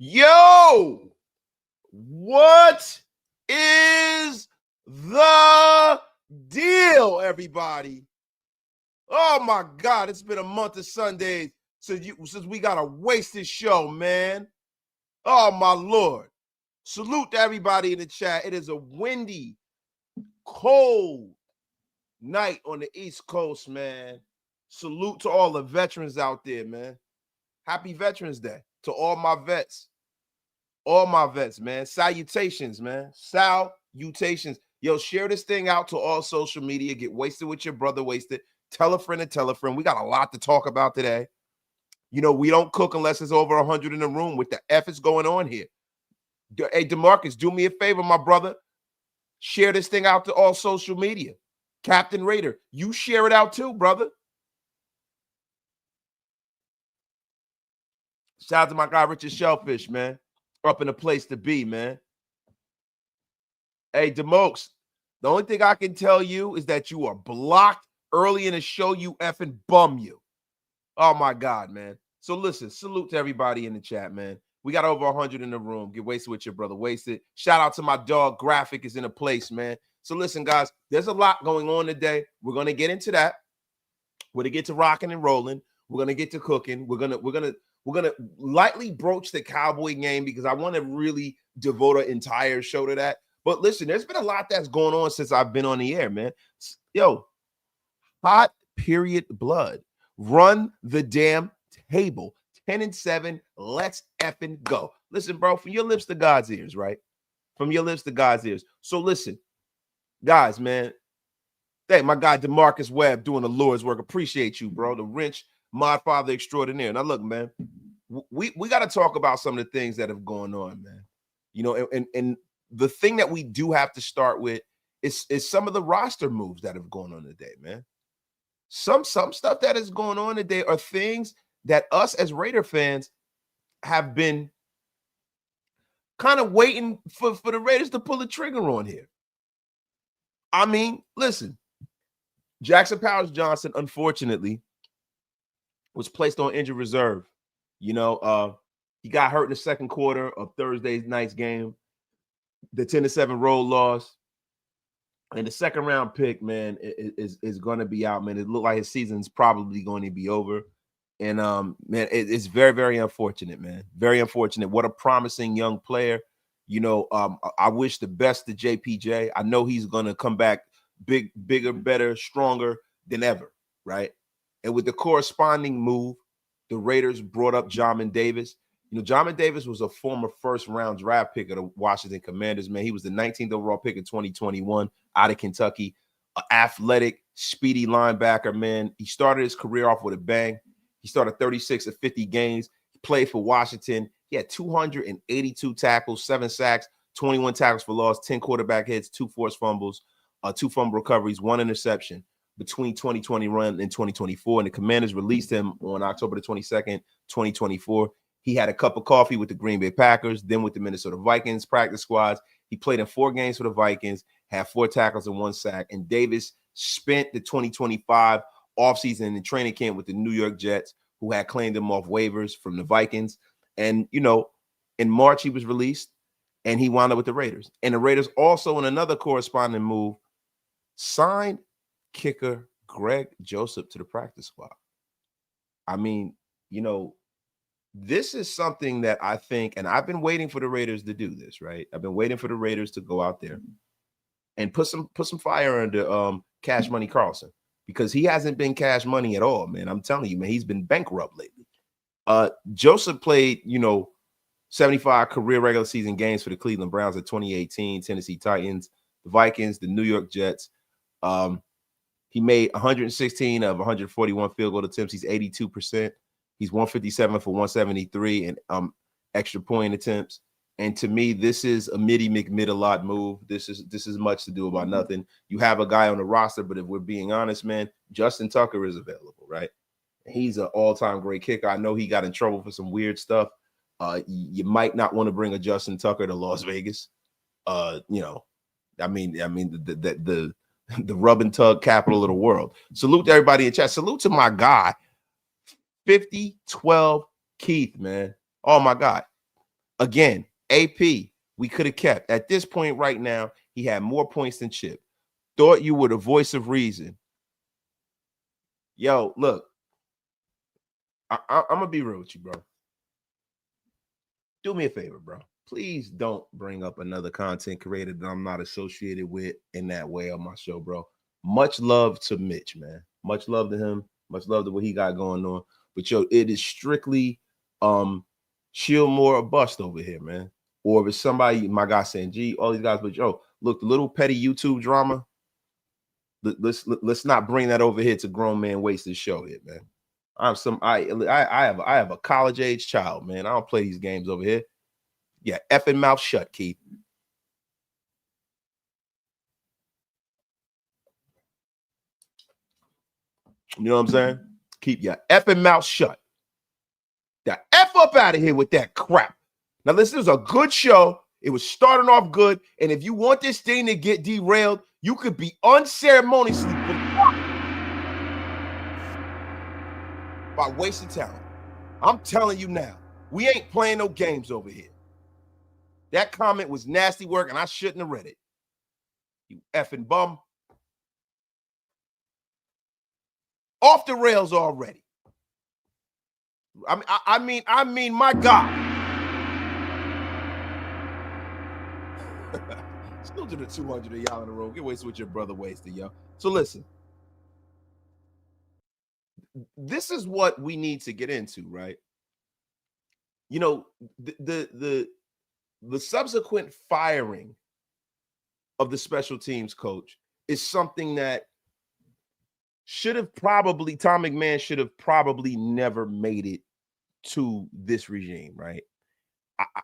Yo, what is the deal, everybody? Oh my God, it's been a month of Sundays since we got a wasted show, man. Oh my Lord. Salute to everybody in the chat. It is a windy, cold night on the East Coast, man. Salute to all the veterans out there, man. Happy Veterans Day to all my vets. All my vets, man. Salutations, man. Salutations. Yo, share this thing out to all social media. Get wasted with your brother, wasted. Tell a friend and tell a friend. We got a lot to talk about today. You know, we don't cook unless it's over 100 in the room with the F is going on here. Hey, DeMarcus, do me a favor, my brother. Share this thing out to all social media. Captain Raider, you share it out too, brother. Shout out to my guy, Richard Shellfish, man. Up in a place to be, man. Hey, DeMokes, the only thing I can tell you is that you are blocked early in the show. You effing bum you. Oh, my God, man. So listen, salute to everybody in the chat, man. We got over 100 in the room. Get wasted with your brother, wasted. Shout out to my dog, Graphic is in a place, man. So listen, guys, there's a lot going on today. We're going to get into that. We're going to get to rocking and rolling. We're going to get to cooking. We're going to lightly broach the Cowboy game because I want to really devote an entire show to that. But listen, there's been a lot that's going on since I've been on the air, man. Yo, hot period blood. Run the damn table. 10-7. Let's effing go. Listen, bro, from your lips to God's ears, right? From your lips to God's ears. So listen, guys, man. Hey, my guy DeMarcus Webb doing the Lord's work. Appreciate you, bro. The wrench, mod father extraordinaire. Now, look, man, we got to talk about some of the things that have gone on, man. You know, and the thing that we do have to start with is some of the roster moves that have gone on today, man. Some stuff that is going on today are things that us as Raider fans have been kind of waiting for the Raiders to pull the trigger on here. I mean, listen, Jackson Powers Johnson, unfortunately, was placed on injured reserve. You know, he got hurt in the second quarter of Thursday night's game. The 10-7 road loss. And the second round pick, man, is going to be out, man. It looked like his season's probably going to be over. And, man, it's very, very unfortunate, man. Very unfortunate. What a promising young player. You know, I wish the best to JPJ. I know he's going to come back bigger, better, stronger than ever, right? And with the corresponding move, the Raiders brought up Jamin Davis. You know, Jamin Davis was a former first-round draft pick of the Washington Commanders, man. He was the 19th overall pick in 2021 out of Kentucky. An athletic, speedy linebacker, man. He started his career off with a bang. He started 36 of 50 games. He played for Washington. He had 282 tackles, 7 sacks, 21 tackles for loss, 10 quarterback hits, 2 forced fumbles, 2 fumble recoveries, 1 interception between 2021 and 2024. And the Commanders released him on October the 22nd, 2024. He had a cup of coffee with the Green Bay Packers, then with the Minnesota Vikings practice squads. He played in 4 games for the Vikings, had 4 tackles and 1 sack. And Davis spent the 2025 offseason in training camp with the New York Jets, who had claimed him off waivers from the Vikings. And, you know, in March, he was released, and he wound up with the Raiders. And the Raiders also, in another corresponding move, signed kicker Greg Joseph to the practice squad. I mean, you know, this is something that I think, and I've been waiting for the Raiders to do this, right? I've been waiting for the Raiders to go out there and put some fire under Cash Money Carlson, because he hasn't been cash money at all, man. I'm telling you, man, he's been bankrupt lately. Joseph played, you know, 75 career regular season games for the Cleveland Browns at 2018, Tennessee Titans, the Vikings, the New York Jets. He made 116 of 141 field goal attempts. He's 82%. He's 157 for 173 and extra point attempts. And to me, this is a Mitty McMid-a-lot move. This is much to do about nothing. You have a guy on the roster, but if we're being honest, man, Justin Tucker is available, right? He's an all-time great kicker. I know he got in trouble for some weird stuff. You might not want to bring a Justin Tucker to Las Vegas. You know, I mean the rub and tug capital of the world. Salute to everybody in chat. Salute to my guy, 5012 Keith, man. Oh my God. Again, AP, we could have kept. At this point right now, he had more points than Chip. Thought you were the voice of reason. Yo, look, I'm going to be real with you, bro. Do me a favor, bro. Please don't bring up another content creator that I'm not associated with in that way on my show, bro. Much love to Mitch, man. Much love to him. Much love to what he got going on. But yo, it is strictly chill more or bust over here, man. Or if it's somebody, my guy saying, gee, all these guys, but yo, look, the little petty YouTube drama. Let's not bring that over here to grown man waste this show here, man. I have a college age child, man. I don't play these games over here. Yeah, effing mouth shut, Keith. You know what I'm saying? Keep your effing mouth shut. The F up out of here with that crap. Now, this is a good show. It was starting off good. And if you want this thing to get derailed, you could be unceremoniously by wasting talent. I'm telling you now, we ain't playing no games over here. That comment was nasty work, and I shouldn't have read it. You effing bum. Off the rails already. I mean, my God. Still to the 200 of y'all in the room. Get wasted with your brother wasted, yo. So listen. This is what we need to get into, right? You know, the subsequent firing of the special teams coach is something that Tom McMahon should have probably never made it to this regime, right?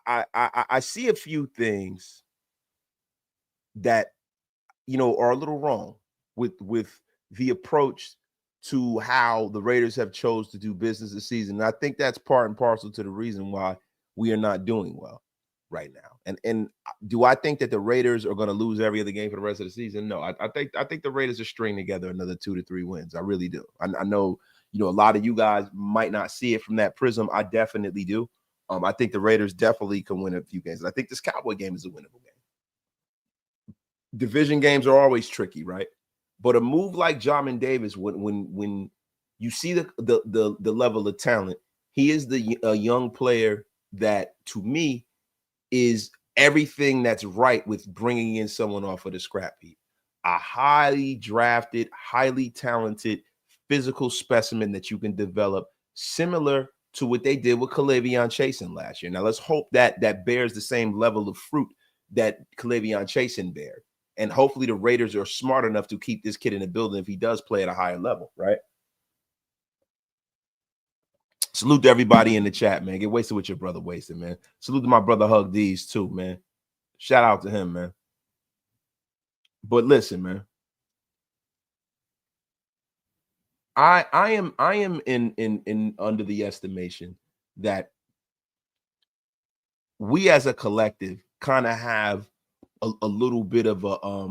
I see a few things that, you know, are a little wrong with the approach to how the Raiders have chose to do business this season. And I think that's part and parcel to the reason why we are not doing well right now. And do I think that the Raiders are going to lose every other game for the rest of the season? No, I think the Raiders are stringing together another 2 to 3 wins. I really do. I know, you know, a lot of you guys might not see it from that prism. I definitely do. I think the Raiders definitely can win a few games. I think this Cowboy game is a winnable game. Division games are always tricky, right? But a move like Jamin Davis, when you see the level of talent, he is a young player that, to me, is everything that's right with bringing in someone off of the scrap heap. A highly drafted, highly talented physical specimen that you can develop, similar to what they did with K'Lavon Chaisson last year. Now, let's hope that bears the same level of fruit that K'Lavon Chaisson bared. And hopefully the Raiders are smart enough to keep this kid in the building if he does play at a higher level, right? Salute to everybody in the chat, man. Get wasted with your brother wasted, man. Salute to my brother Hug D's too, man. Shout out to him, man. But listen, man. I am in under the estimation that we as a collective kind of have a little bit of a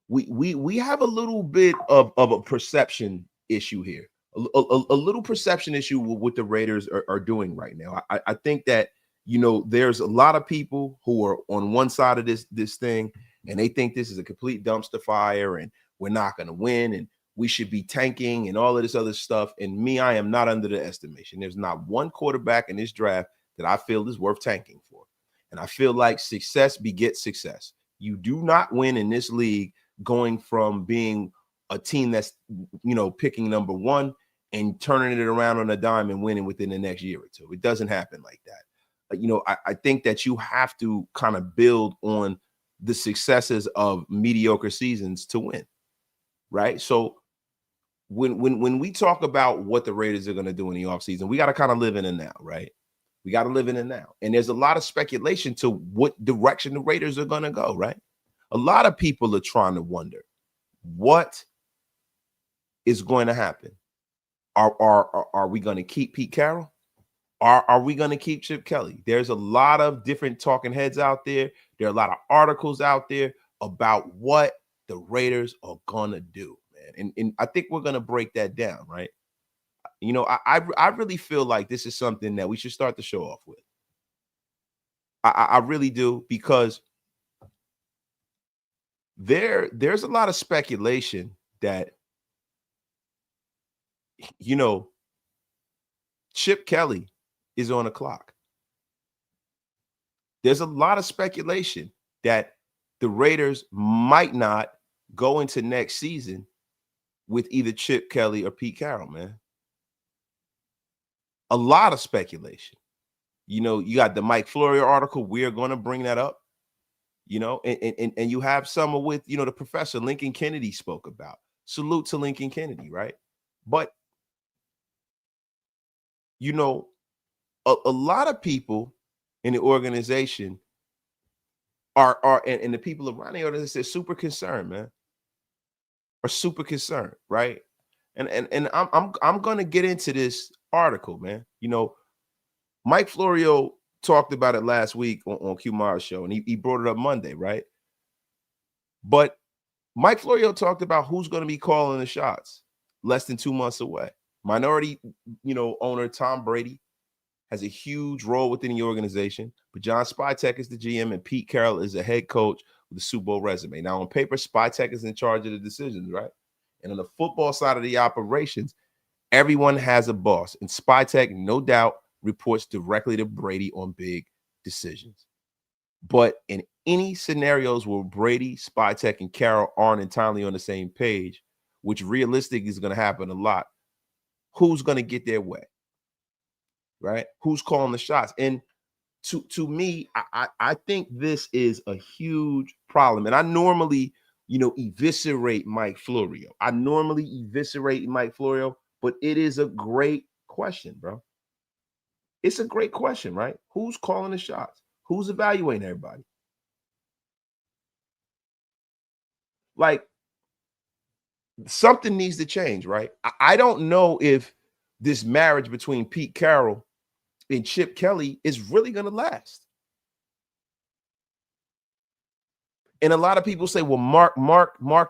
we have a little bit of a perception issue here, a little perception issue with what the Raiders are doing right now. I think that, you know, there's a lot of people who are on one side of this thing, and they think this is a complete dumpster fire, and we're not going to win, and we should be tanking, and all of this other stuff. And me, I am not under the estimation. There's not one quarterback in this draft that I feel is worth tanking for, and I feel like success begets success. You do not win in this league going from being a team that's, you know, picking number one and turning it around on a dime and winning within the next year or two. It doesn't happen like that. You know, I think that you have to kind of build on the successes of mediocre seasons to win, right? So when we talk about what the Raiders are going to do in the offseason, we got to kind of live in it now, right? We got to live in it now. And there's a lot of speculation to what direction the Raiders are going to go, right? A lot of people are trying to wonder what is going to happen. Are we going to keep Pete Carroll? Are we going to keep Chip Kelly? There's a lot of different talking heads out there. There are a lot of articles out there about what the Raiders are going to do, man. And I think we're going to break that down, right? You know, I really feel like this is something that we should start the show off with. I really do, because there's a lot of speculation that, you know, Chip Kelly is on the clock. There's a lot of speculation that the Raiders might not go into next season with either Chip Kelly or Pete Carroll, man. A lot of speculation. You know, you got the Mike Florio article. We're going to bring that up, you know, and you have some with, you know, the professor Lincoln Kennedy spoke about. Salute to Lincoln Kennedy, right? But, you know, a lot of people in the organization are and the people around the organization are super concerned, man. Are super concerned, right? And I'm gonna get into this article, man. You know, Mike Florio talked about it last week on Q Mars show, and he brought it up Monday, right? But Mike Florio talked about who's going to be calling the shots less than 2 months away. Minority, you know, owner Tom Brady has a huge role within the organization, but John Spytek is the GM and Pete Carroll is a head coach with a Super Bowl resume. Now, on paper, Spytek is in charge of the decisions, right? And on the football side of the operations, everyone has a boss, and Spytek, no doubt, reports directly to Brady on big decisions. But in any scenarios where Brady, Spytek, and Carroll aren't entirely on the same page, which realistic is going to happen a lot, who's going to get their way? Right? Who's calling the shots? And to me, I think this is a huge problem. And I normally, you know, eviscerate Mike Florio. But it is a great question, bro. It's a great question, right? Who's calling the shots? Who's evaluating everybody? Like, something needs to change, right? I don't know if this marriage between Pete Carroll and Chip Kelly is really going to last. And a lot of people say, well, Mark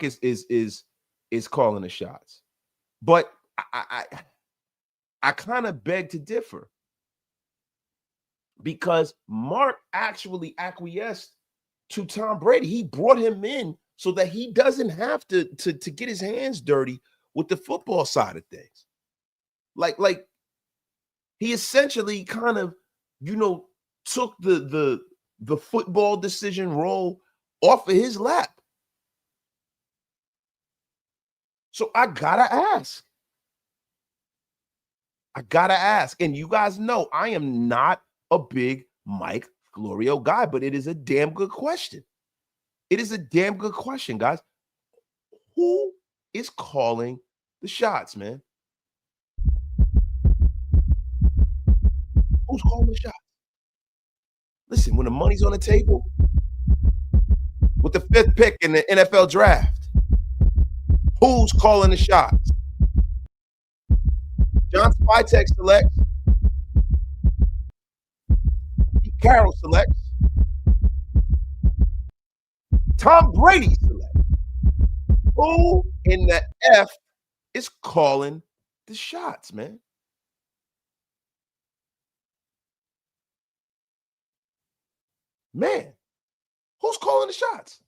is calling the shots. But I kind of beg to differ, because Mark actually acquiesced to Tom Brady. He brought him in so that he doesn't have to get his hands dirty with the football side of things. Like he essentially kind of, you know, took the football decision role off of his lap. So I gotta ask. And you guys know I am not a big Mike Florio guy, but it is a damn good question. It is a damn good question, guys. Who is calling the shots, man? Who's calling the shots? Listen, when the money's on the table, with the 5th pick in the NFL draft, who's calling the shots? John Spytek selects. Pete Carroll selects. Tom Brady selects. Who in the F is calling the shots, man? Man, who's calling the shots?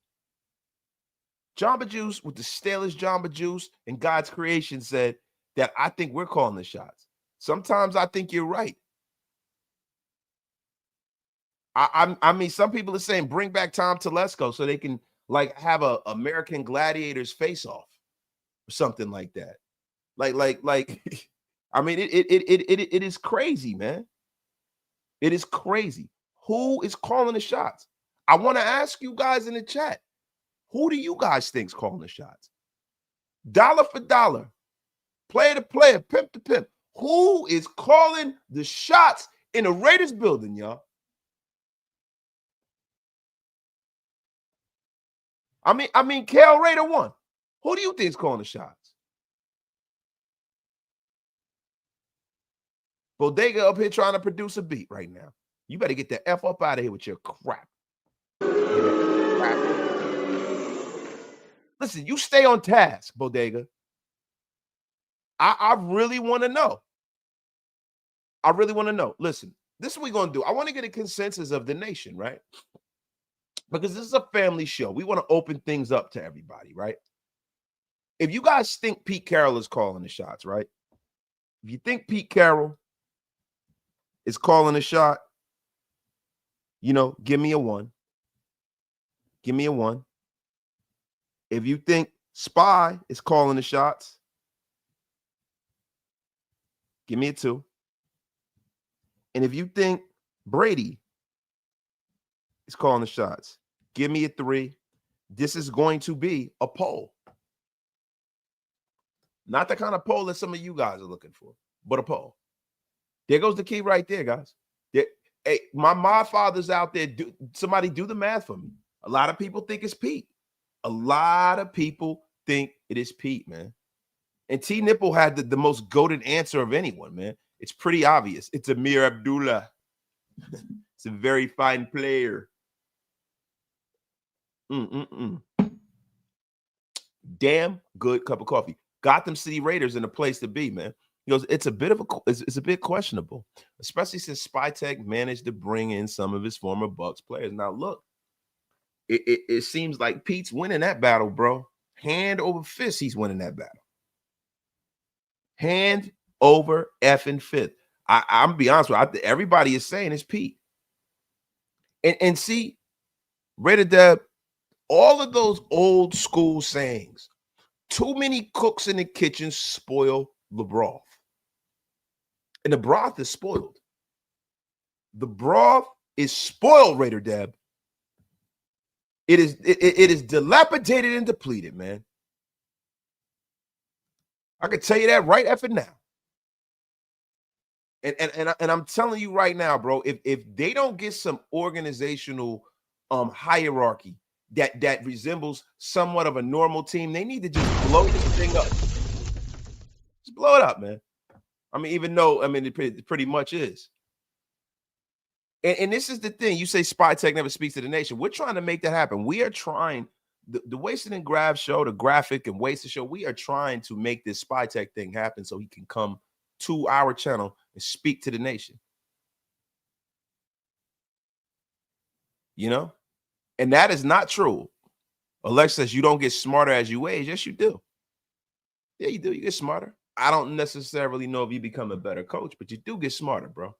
Jamba Juice, with the stalest Jamba Juice and God's creation, said that I think we're calling the shots. Sometimes I think you're right. I mean, some people are saying bring back Tom Telesco so they can like have a American Gladiators face off or something like that. Like I mean, it is crazy, man. It is crazy. Who is calling the shots? I want to ask you guys in the chat. Who do you guys think's calling the shots? Dollar for dollar, player to player, pimp to pimp. Who is calling the shots in the Raiders building, y'all? I mean, Cal Raider won. Who do you think is calling the shots? Bodega up here trying to produce a beat right now. You better get the F up out of here with your crap. Listen, you stay on task, Bodega. I really want to know. I really want to know. Listen, this is what we're going to do. I want to get a consensus of the nation, right? Because this is a family show. We want to open things up to everybody, right? If you guys think Pete Carroll is calling the shots, right? If you think Pete Carroll is calling a shot, give me a 1. Give me a 1. If you think Spy is calling the shots, give me a 2. And if you think Brady is calling the shots, give me a 3. This is going to be a poll. Not the kind of poll that some of you guys are looking for, but a poll. There goes the key right there, guys. Hey, my father's out there. Somebody do the math for me. A lot of people think it's Pete. A lot of people think it is Pete, man. And T Nipple had the most goated answer of anyone, man. It's pretty obvious. It's Amir Abdullah. It's a very fine player. Damn good cup of coffee. Gotham City Raiders in a place to be, man. He goes, it's a bit questionable, especially since Spytek managed to bring in some of his former Bucks players. Now, look, it seems like Pete's winning that battle, bro. Hand over fist, he's winning that battle. Hand over effing fist. I'm be honest with you. Everybody is saying it's Pete. And see, Raider Deb, all of those old school sayings, too many cooks in the kitchen spoil the broth. And the broth is spoiled. The broth is spoiled, Raider Deb. It is dilapidated and depleted, man. I can tell you that right effing now. And I'm telling you right now, bro, if they don't get some organizational hierarchy that resembles somewhat of a normal team, they need to just blow this thing up. Just blow it up, man. I mean, even though, it pretty much is. And this is the thing. You say Spytek never speaks to the nation. We're trying to make that happen. We are trying, the Wasted and Grab show, the graphic and Wasted show, we are trying to make this Spytek thing happen so he can come to our channel and speak to the nation. And that is not true. Alexa says you don't get smarter as you age. Yes, you do. Yeah, you do. You get smarter. I don't necessarily know if you become a better coach, but you do get smarter, bro.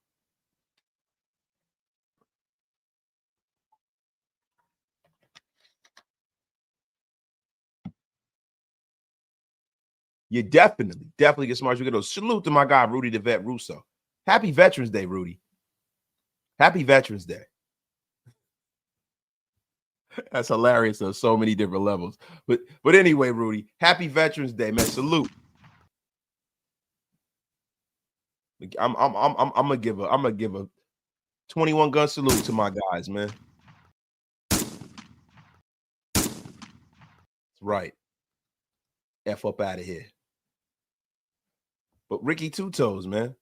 You definitely get smarter. You get those. Salute to my guy, Rudy the Vet Russo. Happy Veterans Day, Rudy. Happy Veterans Day. That's hilarious on so many different levels. But anyway, Rudy, happy Veterans Day, man. Salute. I'm gonna give a 21 gun salute to my guys, man. That's right. F up out of here. But Ricky Two Toes, man.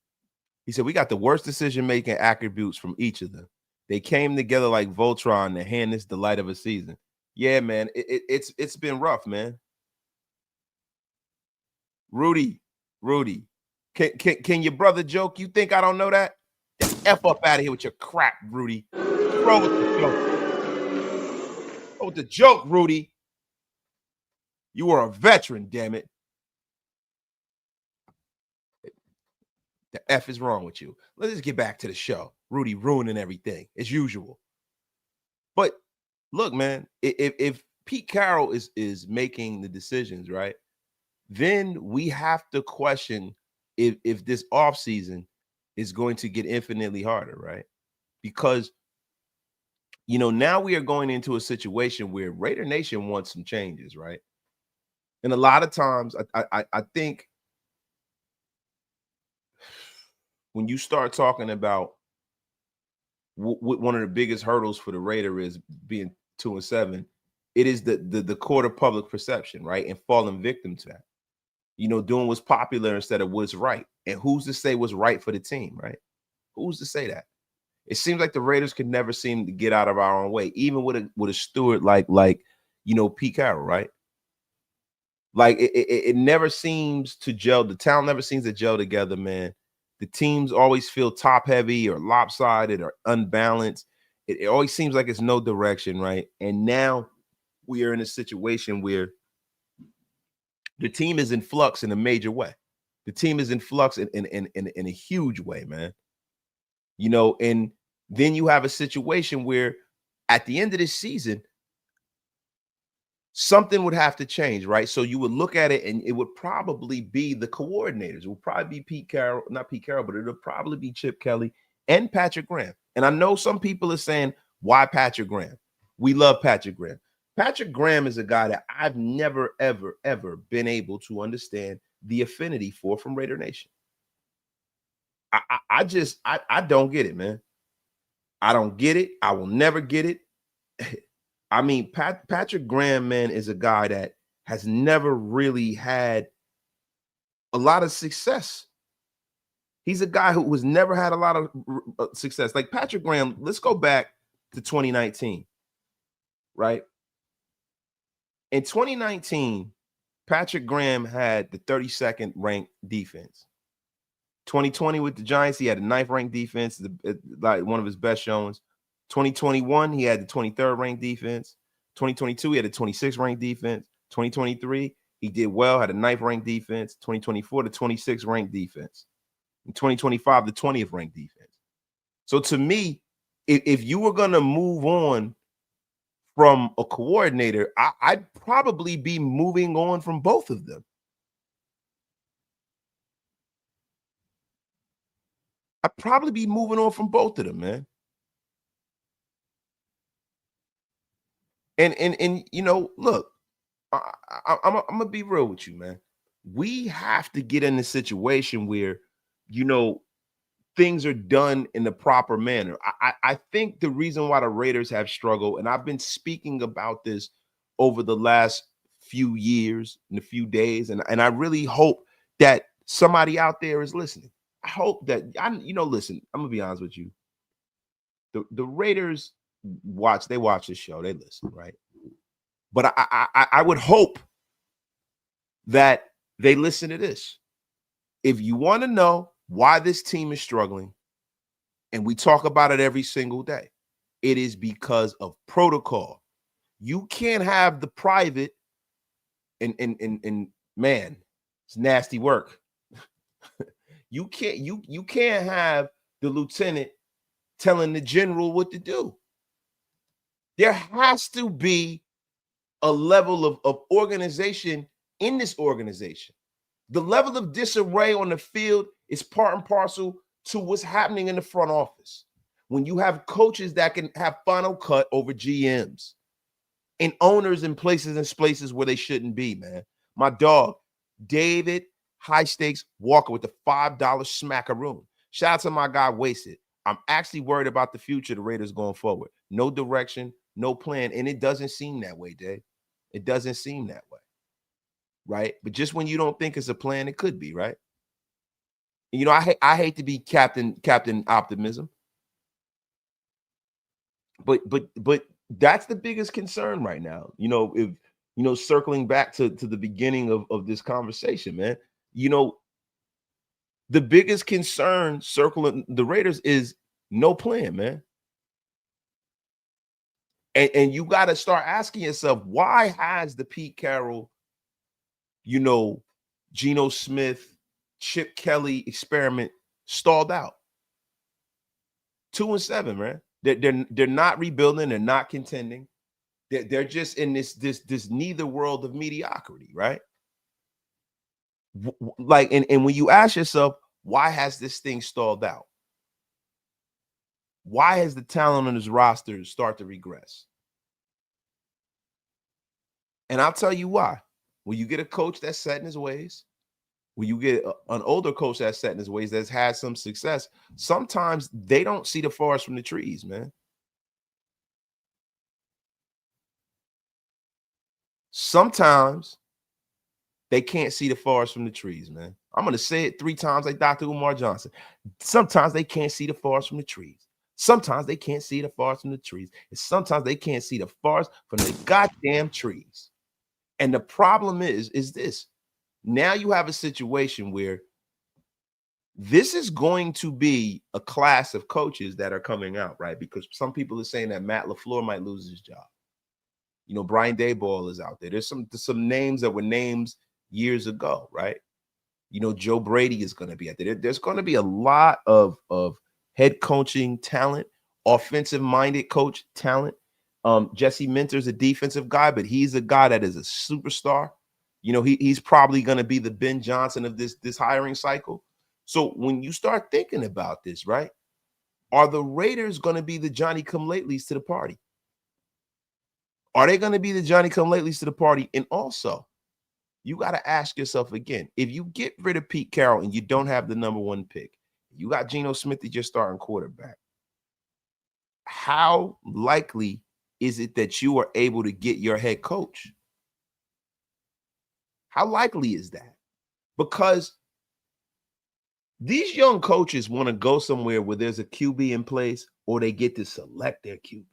He said we got the worst decision-making attributes from each of them. They came together like Voltron to hand this the light of a season. Yeah, man. It's been rough, man. Rudy. Can your brother joke? You think I don't know that? F up out of here with your crap, Rudy. Throw with the joke. Throw with the joke, Rudy. You are a veteran, damn it. The F is wrong with you. Let's just get back to the show. Rudy ruining everything as usual. But look, man, if Pete Carroll is making the decisions, right, then we have to question if this offseason is going to get infinitely harder, right? Because, now we are going into a situation where Raider Nation wants some changes, right? And a lot of times, I think when you start talking about one of the biggest hurdles for the Raider is being 2-7, it is the court of public perception, right? And falling victim to that. Doing what's popular instead of what's right. And who's to say what's right for the team, right? Who's to say that? It seems like the Raiders could never seem to get out of our own way, even with a steward like Pete Carroll, right? Like it never seems to gel. The talent never seems to gel together, man. The teams always feel top heavy or lopsided or unbalanced. It always seems like it's no direction, right? And now we are in a situation where the team is in flux in a major way. The team is in flux in a huge way, man. And then you have a situation where at the end of this season, something would have to change, right? So you would look at it and it would probably be the coordinators. It would probably be Pete Carroll, not Pete Carroll, but it'll probably be Chip Kelly and Patrick Graham. And I know some people are saying, why Patrick Graham? We love Patrick Graham. Patrick Graham is a guy that I've never, ever, ever been able to understand the affinity for from Raider Nation. I don't get it, man. I don't get it. I will never get it. I mean, Patrick Graham, man, is a guy that has never really had a lot of success. He's a guy who has never had a lot of success. Like Patrick Graham, let's go back to 2019, right? In 2019, Patrick Graham had the 32nd ranked defense. 2020 with the Giants, he had a 9th ranked defense, like one of his best showings. 2021, he had the 23rd ranked defense. 2022, he had a 26th ranked defense. 2023, he did well, had a 9th ranked defense. 2024, the 26th ranked defense. In 2025, the 20th ranked defense. So to me, if you were going to move on from a coordinator, I'd probably be moving on from both of them. I'd probably be moving on from both of them, man. And look, I'm gonna be real with you, man. We have to get in a situation where, things are done in the proper manner. I think the reason why the Raiders have struggled, and I've been speaking about this over the last few years and a few days, and I really hope that somebody out there is listening. I hope that listen, I'm gonna be honest with you. The Raiders watch the show, they listen, right? But I would hope that they listen to this. If you want to know why this team is struggling, and we talk about it every single day, it is because of protocol. You can't have the private and man, it's nasty work. You can't have the lieutenant telling the general what to do. There has to be a level of organization in this organization. The level of disarray on the field is part and parcel to what's happening in the front office. When you have coaches that can have final cut over GMs and owners in places where they shouldn't be, man. My dog, David High Stakes Walker with the $5 smackaroon. Shout out to my guy, Wasted. I'm actually worried about the future of the Raiders going forward. No direction, no plan, and it doesn't seem that way, Dave. It doesn't seem that way, right? But just when you don't think it's a plan, it could be, right? I hate to be Captain Optimism, but that's the biggest concern right now. If circling back to the beginning of this conversation, man, the biggest concern circling the Raiders is no plan, man. And you got to start asking yourself, why has the Pete Carroll, Geno Smith, Chip Kelly experiment stalled out? 2-7, man. They're not rebuilding. They're not contending. They're just in this neither world of mediocrity, right? Like, and when you ask yourself, why has this thing stalled out? Why has the talent on his roster start to regress? And I'll tell you why. When you get a coach that's set in his ways, when you get an older coach that's set in his ways, that's had some success, sometimes they don't see the forest from the trees, man. Sometimes they can't see the forest from the trees, man. I'm going to say it 3 times like Dr. Umar Johnson. Sometimes they can't see the forest from the trees. Sometimes they can't see the forest from the trees. And sometimes they can't see the forest from the goddamn trees. And the problem is this. Now you have a situation where this is going to be a class of coaches that are coming out, right? Because some people are saying that Matt LaFleur might lose his job. You know, Brian Daboll is out there. There's some names that were names years ago, right? You know, Joe Brady is going to be out there. There's going to be a lot of head coaching talent, offensive-minded coach talent. Jesse Minter's a defensive guy, but he's a guy that is a superstar. You know, he's probably going to be the Ben Johnson of this hiring cycle. So when you start thinking about this, right, are the Raiders going to be the Johnny-come-latelys to the party? Are they going to be the Johnny-come-latelys to the party? And also, you got to ask yourself again, if you get rid of Pete Carroll and you don't have the number 1 pick, you got Geno Smith as your starting quarterback, how likely is it that you are able to get your head coach? How likely is that? Because these young coaches want to go somewhere where there's a QB in place, or they get to select their QB.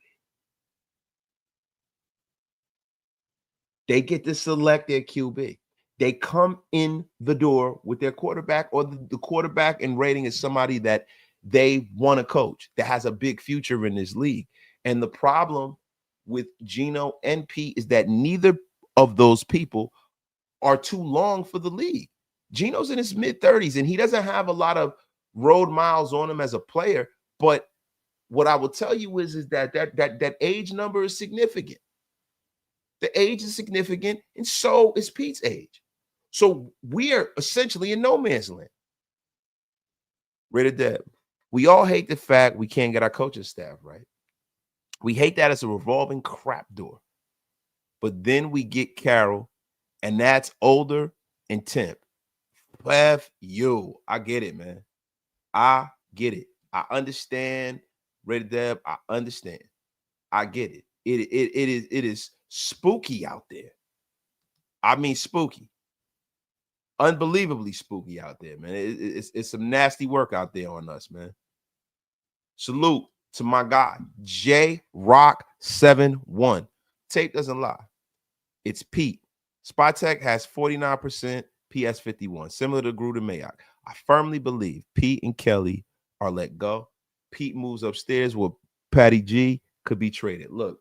They get to select their QB. They come in the door with their quarterback, or the quarterback in rating is somebody that they want to coach, that has a big future in this league. And the problem with Geno and Pete is that neither of those people are too long for the league. Geno's in his mid-30s, and he doesn't have a lot of road miles on him as a player. But what I will tell you is that age number is significant. The age is significant, and so is Pete's age. So we are essentially in no man's land. Rated Deb. We all hate the fact we can't get our coaching staff right. We hate that it's a revolving crap door. But then we get Carroll, and that's older and temp. F you. I get it, man. I get it. I understand. Rated Deb, I understand. I get it. It is spooky out there. I mean spooky. Unbelievably spooky out there, man. It's some nasty work out there on us, man. Salute to my guy, J Rock 71. Tape doesn't lie. It's Pete. Spytech has 49%, PS 51, similar to Gruden Mayock. I firmly believe Pete and Kelly are let go. Pete moves upstairs where Patty G could be traded. Look,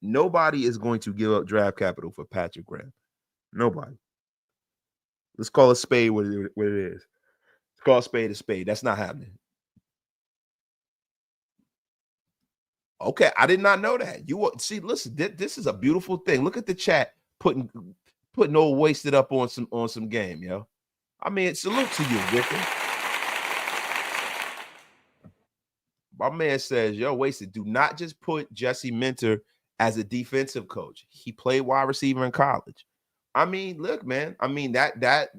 nobody is going to give up draft capital for Patrick Graham. Nobody. Let's call a spade what it is. Let's call a spade. That's not happening. Okay, I did not know that. You see, listen, this is a beautiful thing. Look at the chat putting old wasted up on some game, yo. I mean, salute to you, Victor. My man says, yo, wasted. Do not just put Jesse Minter as a defensive coach. He played wide receiver in college. I mean, look, man. I mean, that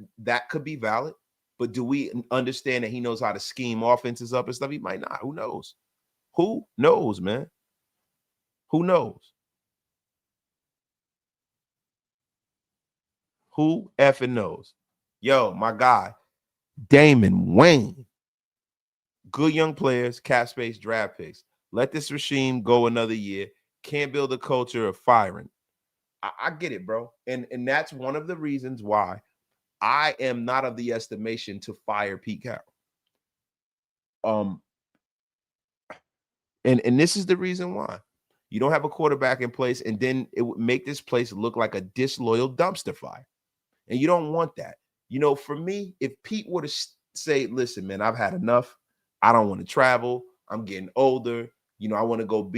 could be valid, but do we understand that he knows how to scheme offenses up and stuff? He might not. Who knows? Who knows, man? Who knows? Who effing knows? Yo, my guy, Damon Wayne. Good young players, cap space, draft picks. Let this regime go another year. Can't build a culture of firing. I get it, bro. And that's one of the reasons why I am not of the estimation to fire Pete Carroll. And this is the reason why. You don't have a quarterback in place, and then it would make this place look like a disloyal dumpster fire. And you don't want that. You know, for me, if Pete were to say, listen, man, I've had enough. I don't want to travel. I'm getting older. You know, I want to go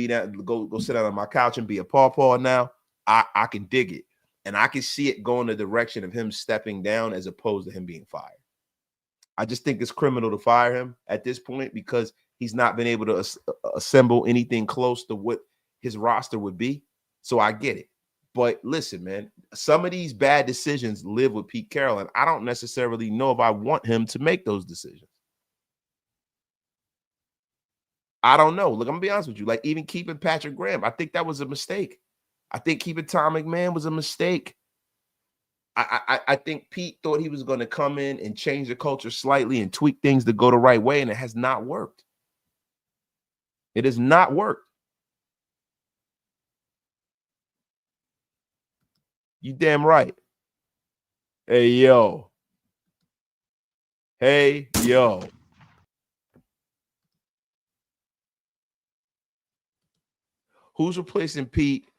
sit down on my couch and be a pawpaw now. I can dig it. And I can see it going the direction of him stepping down as opposed to him being fired. I just think it's criminal to fire him at this point because he's not been able to assemble anything close to what his roster would be. So I get it. But listen, man, some of these bad decisions live with Pete Carroll, and I don't necessarily know if I want him to make those decisions. I don't know. Look, I'm going to be honest with you. Like, even keeping Patrick Graham, I think that was a mistake. I think keeping Tom McMahon was a mistake. I think Pete thought he was going to come in and change the culture slightly and tweak things to go the right way, and it has not worked. It has not worked. You damn right. Hey, yo. Hey, yo. Who's replacing Pete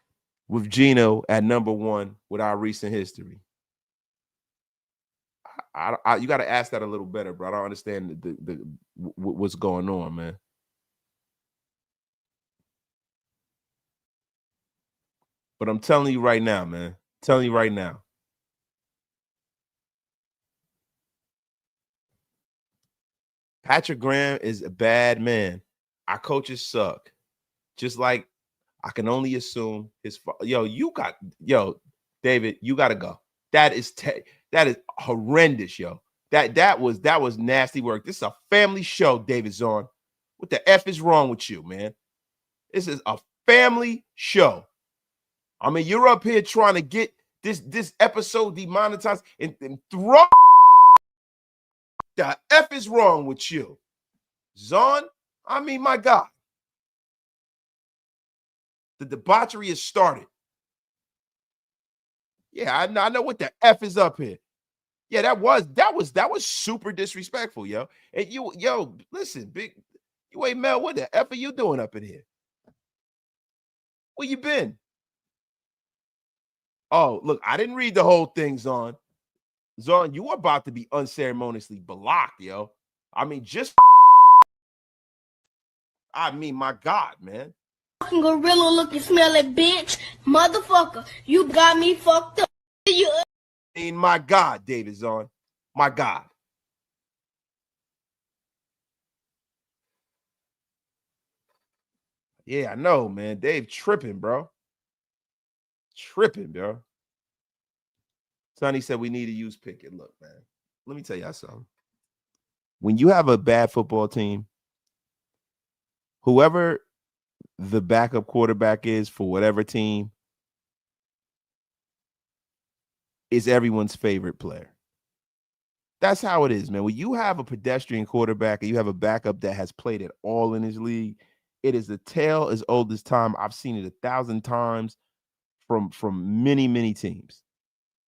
with Geno at number 1 with our recent history? You got to ask that a little better, bro. I don't understand what's going on, man. But I'm telling you right now, man. Telling you right now. Patrick Graham is a bad man. Our coaches suck. Just like I can only assume his David, you got to go. That is horrendous, yo. That was nasty work. This is a family show, David Zorn. What the F is wrong with you, man? This is a family show. I mean, you're up here trying to get this episode demonetized and throw. The F is wrong with you, Zorn? I mean, my God. The debauchery has started. Yeah, I know what the F is up here. Yeah, that was super disrespectful, yo. And listen, you ain't Mel, what the F are you doing up in here? Where you been? Oh, look, I didn't read the whole thing, Zon. Zon, you are about to be unceremoniously blocked, yo. I mean, my God, man. Fucking gorilla looking smelly bitch. Motherfucker, you got me fucked up. I mean, my God, David Zon. My God. Yeah, I know, man. Dave tripping, bro. Tripping, bro. Sonny said we need to use Pickett. Look, man, let me tell y'all something. When you have a bad football team, whoever the backup quarterback is for whatever team is everyone's favorite player. That's how it is, man. When you have a pedestrian quarterback and you have a backup that has played it all in his league, it is a tale as old as time. I've seen it 1,000 times from many, many teams.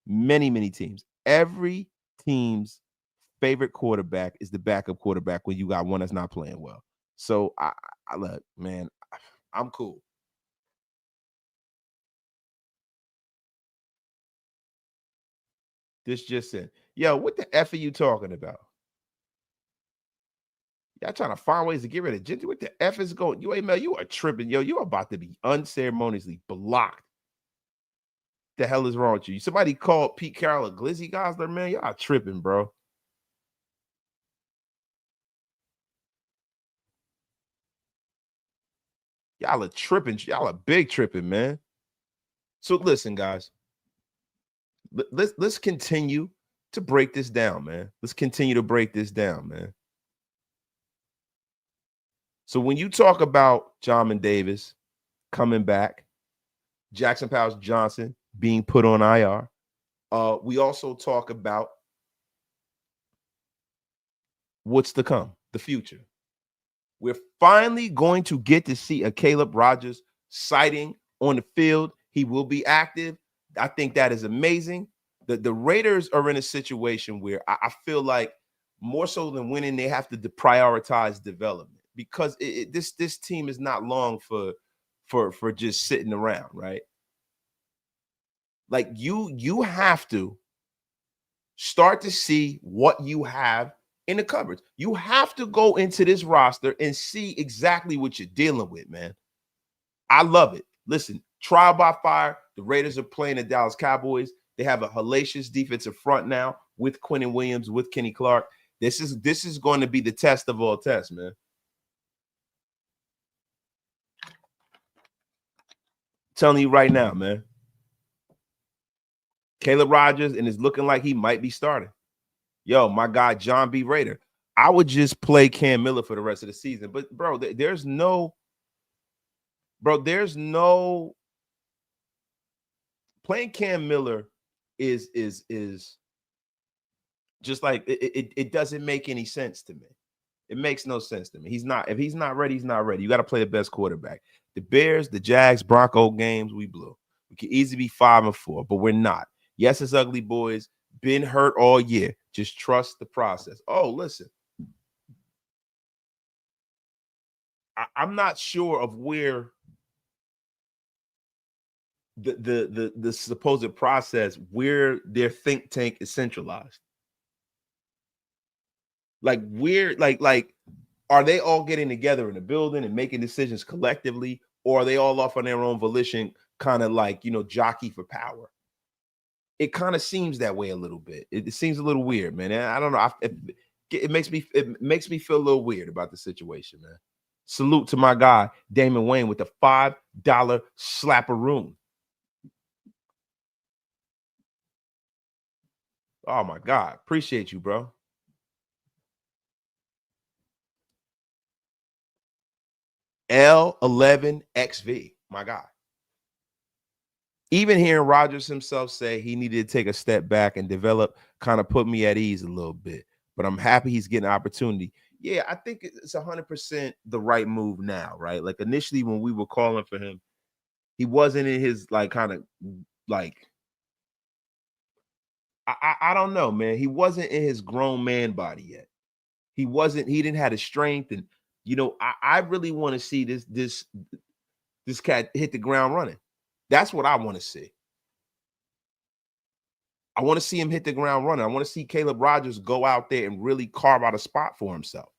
Many, many teams. Every team's favorite quarterback is the backup quarterback when you got one that's not playing well. So I look, man, I'm cool. This just said, yo, what the F are you talking about? Y'all trying to find ways to get rid of Ginger. What the F is going? You ain't Mel, you are tripping, yo. You are about to be unceremoniously blocked. The hell is wrong with you? Somebody called Pete Carroll a glizzy gosler, man. Y'all tripping, bro. Y'all are tripping. Y'all are big tripping, man. So listen, guys. Let's continue to break this down, man. Let's continue to break this down, man. So when you talk about Jamin Davis coming back, Jackson Powers Johnson being put on IR, we also talk about what's to come, the future. We're finally going to get to see a Caleb Rogers sighting on the field. He will be active. I think that is amazing. The Raiders are in a situation where I feel like more so than winning, they have to prioritize development because this team is not long for just sitting around, right? Like you have to start to see what you have in the cupboards. You have to go into this roster and see exactly what you're dealing with, man. I love it. Listen, trial by fire. The Raiders are playing the Dallas Cowboys. They have a hellacious defensive front now with Quinnen Williams, with Kenny Clark. This is going to be the test of all tests, man. I'm telling you right now, man. Caleb Rogers, and it's looking like he might be starting. Yo, my guy, John B. Raider. I would just play Cam Miller for the rest of the season. But, bro, there's no playing Cam Miller is just like it doesn't make any sense to me. It makes no sense to me. If he's not ready, he's not ready. You got to play the best quarterback. The Bears, the Jags, Bronco games, we blew. We could easily be 5-4, but we're not. Yes, it's ugly boys. Been hurt all year. Just trust the process. Oh, listen. I'm not sure of where the supposed process, where their think tank is centralized. Like where, like, are they all getting together in the building and making decisions collectively, or are they all off on their own volition, kind of like, jockey for power? It kind of seems that way a little bit. It seems a little weird, man. And I don't know. It makes me feel a little weird about the situation, man. Salute to my guy Damon Wayne with the $5 slapperoon. Oh my God, appreciate you, bro. L11XV, my guy. Even hearing Rodgers himself say he needed to take a step back and develop kind of put me at ease a little bit. But I'm happy he's getting an opportunity. Yeah, I think it's 100% the right move now, right? Like initially when we were calling for him, he wasn't in his like kind of like I don't know, man. He wasn't in his grown man body yet. He didn't have the strength, and I really want to see this cat hit the ground running. That's what I want to see. I want to see him hit the ground running. I want to see Caleb Rodgers go out there and really carve out a spot for himself.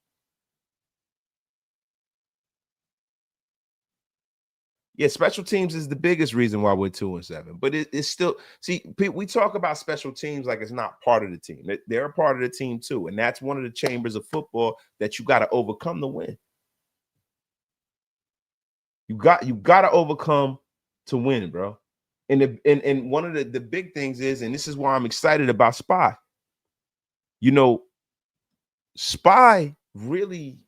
Yeah, special teams is the biggest reason why we're 2-7. But it's still, see, we talk about special teams like it's not part of the team. They're a part of the team too. And that's one of the chambers of football that you got to overcome to win. You got to overcome to win, bro. And one of the big things is, and this is why I'm excited about Spy. Spy really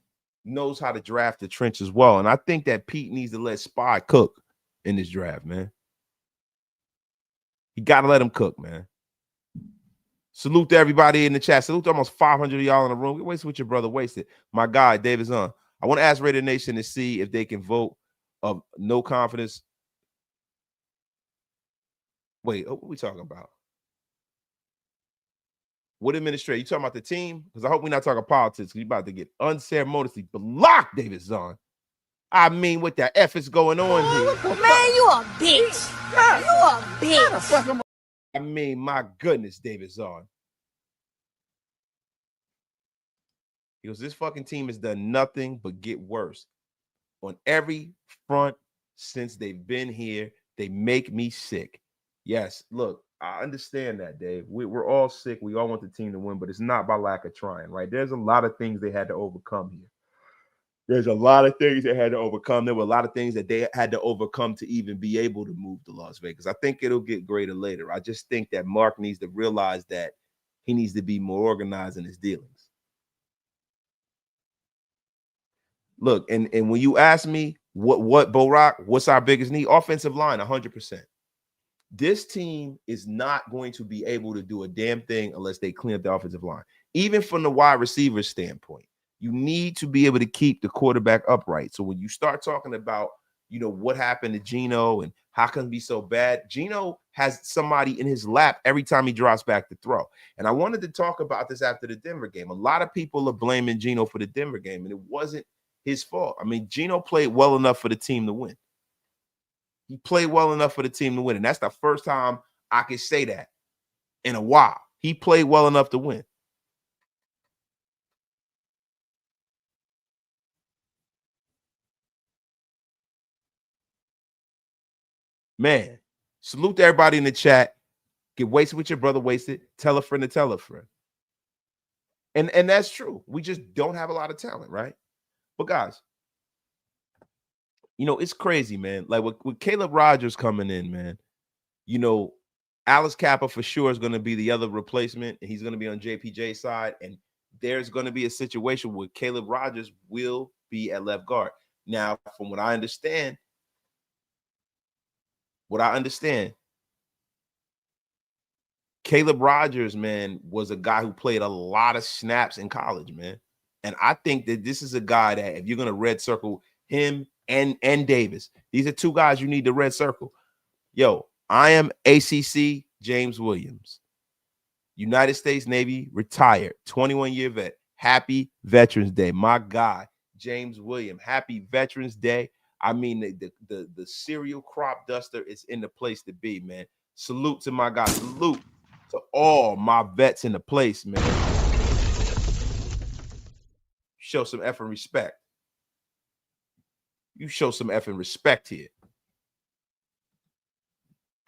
knows how to draft the trench as well. And I think that Pete needs to let Spy cook in this draft, man. You got to let him cook, man. Salute to everybody in the chat. Salute to almost 500 of y'all in the room. Get wasted with your brother, wasted. My guy, David's on. I want to ask Raider Nation to see if they can vote of no confidence. Wait, what are we talking about? What administrator? You talking about the team? Because I hope we're not talking politics. You're about to get unceremoniously blocked, David Zahn. I mean, what the F is going on here? Man, you a bitch. You a bitch. I mean, my goodness, David Zahn. He goes, this fucking team has done nothing but get worse on every front since they've been here. They make me sick. Yes, look, I understand that, Dave. We're all sick. We all want the team to win, but it's not by lack of trying, right? There's a lot of things they had to overcome here. There's a lot of things they had to overcome. There were a lot of things that they had to overcome to even be able to move to Las Vegas. I think it'll get greater later. I just think that Mark needs to realize that he needs to be more organized in his dealings. Look, and when you ask me what Bo-Rock, what's our biggest need? Offensive line, 100%. This team is not going to be able to do a damn thing unless they clean up the offensive line. Even from the wide receiver standpoint, you need to be able to keep the quarterback upright. So when you start talking about, what happened to Geno and how can it be so bad, Geno has somebody in his lap every time he drops back to throw. And I wanted to talk about this after the Denver game. A lot of people are blaming Geno for the Denver game, and it wasn't his fault. I mean, Geno played well enough for the team to win. He played well enough for the team to win. And that's the first time I can say that in a while. He played well enough to win. Man, salute to everybody in the chat. Get wasted with your brother, wasted. Tell a friend to tell a friend. And that's true. We just don't have a lot of talent, right? But guys, it's crazy, man. Like with Caleb Rodgers coming in, man, Alice Kappa for sure is going to be the other replacement, and he's going to be on JPJ side. And there's going to be a situation where Caleb Rodgers will be at left guard. Now, from what I understand, Caleb Rodgers, man, was a guy who played a lot of snaps in college, man. And I think that this is a guy that if you're going to red circle him and Davis, these are two guys you need to red circle. Yo, I am ACC James Williams. United States Navy, retired, 21-year vet. Happy Veterans Day. My guy, James William. Happy Veterans Day. I mean, the cereal crop duster is in the place to be, man. Salute to my guy. Salute to all my vets in the place, man. Show some effing respect. You show some effing respect here.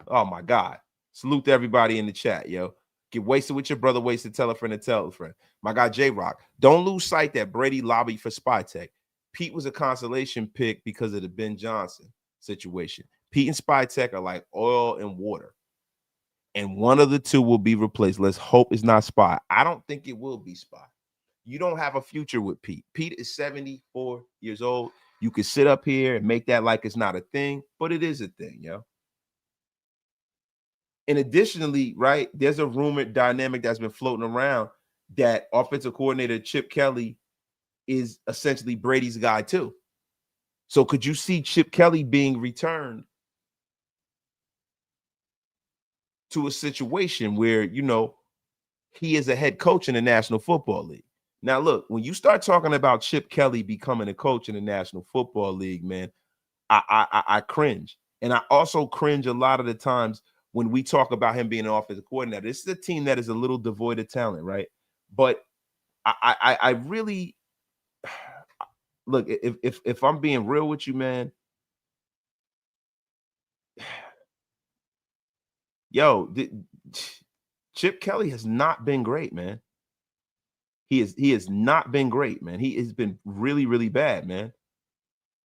Oh my God. Salute to everybody in the chat, yo. Get wasted with your brother, wasted, tell a friend and tell a friend. My guy J-Rock. Don't lose sight that Brady lobbied for Spytech. Pete was a consolation pick because of the Ben Johnson situation. Pete and Spytech are like oil and water. And one of the two will be replaced. Let's hope it's not Spy. I don't think it will be Spy. You don't have a future with Pete. Pete is 74 years old. You can sit up here and make that like it's not a thing, but it is a thing, yo. And additionally, right, there's a rumored dynamic that's been floating around that offensive coordinator Chip Kelly is essentially Brady's guy too. So could you see Chip Kelly being returned to a situation where, you know, he is a head coach in the National Football League? Now, look, when you start talking about Chip Kelly becoming a coach in the National Football League, man, I cringe. And I also cringe a lot of the times when we talk about him being an offensive coordinator. This is a team that is a little devoid of talent, right? But I really look, if I'm being real with you, man, yo, Chip Kelly has not been great, man. He has not been great, man. He has been really, really bad, man.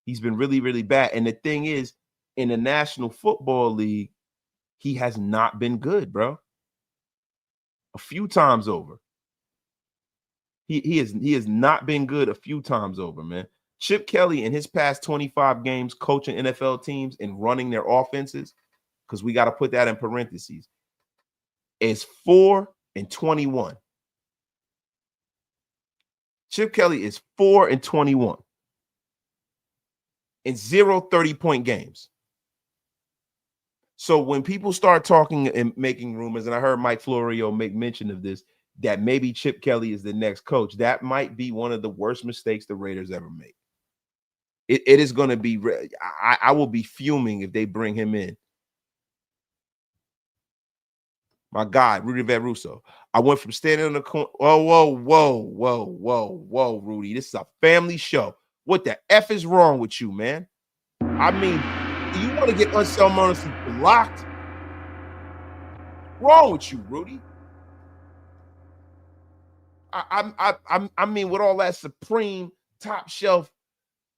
He's been really, really bad. And the thing is, in the National Football League, he has not been good, a few times over. He has not been good a few times over, man. Chip Kelly in his past 25 games coaching NFL teams and running their offenses, because we got to put that in parentheses, is 4-21. Chip Kelly is 4-21 in 0 30-point games. So when people start talking and making rumors, and I heard Mike Florio make mention of this, that maybe Chip Kelly is the next coach, that might be one of the worst mistakes the Raiders ever make. It is going to be, I will be fuming if they bring him in. My God, Rudy Van Russo. I went from standing on the corner. Whoa, Rudy. This is a family show. What the F is wrong with you, man? I mean, do you want to get unceremoniously blocked? Wrong with you, Rudy? I mean, with all that supreme top shelf,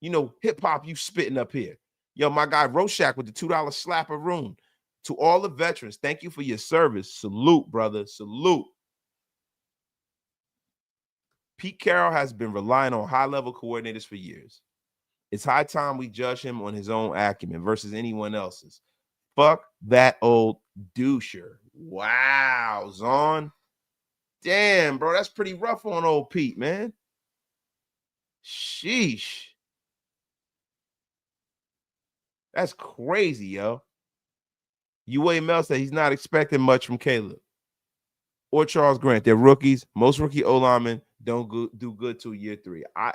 you know, hip hop you spitting up here. Yo, my guy Rorschach with the $2 slapper room. To all the veterans, thank you for your service. Salute, brother. Salute. Pete Carroll has been relying on high-level coordinators for years. It's high time we judge him on his own acumen versus anyone else's. Fuck that old doucher. Wow, Zon. Damn, bro, that's pretty rough on old Pete, man. Sheesh. That's crazy, yo. UA Mel said he's not expecting much from Caleb or Charles Grant. They're rookies. Most rookie O-linemen don't do good till year 3. I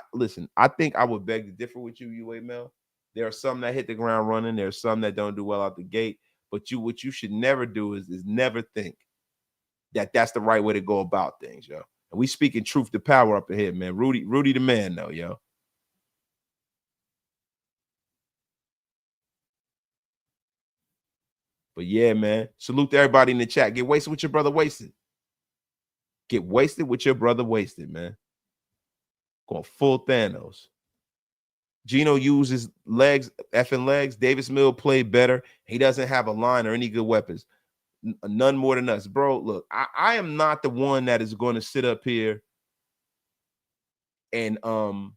think I would beg to differ with you, UA Mel. There are some that hit the ground running. There are some that don't do well out the gate. But what you should never do is never think that that's the right way to go about things, yo. And we speaking truth to power up ahead, man. Rudy the man, though, yo. But yeah, man. Salute to everybody in the chat. Get wasted with your brother wasted. Get wasted with your brother wasted, man. Going full Thanos. Gino uses legs, effing legs. Davis Mill played better. He doesn't have a line or any good weapons. None more than us. Bro, look, I am not the one that is going to sit up here and how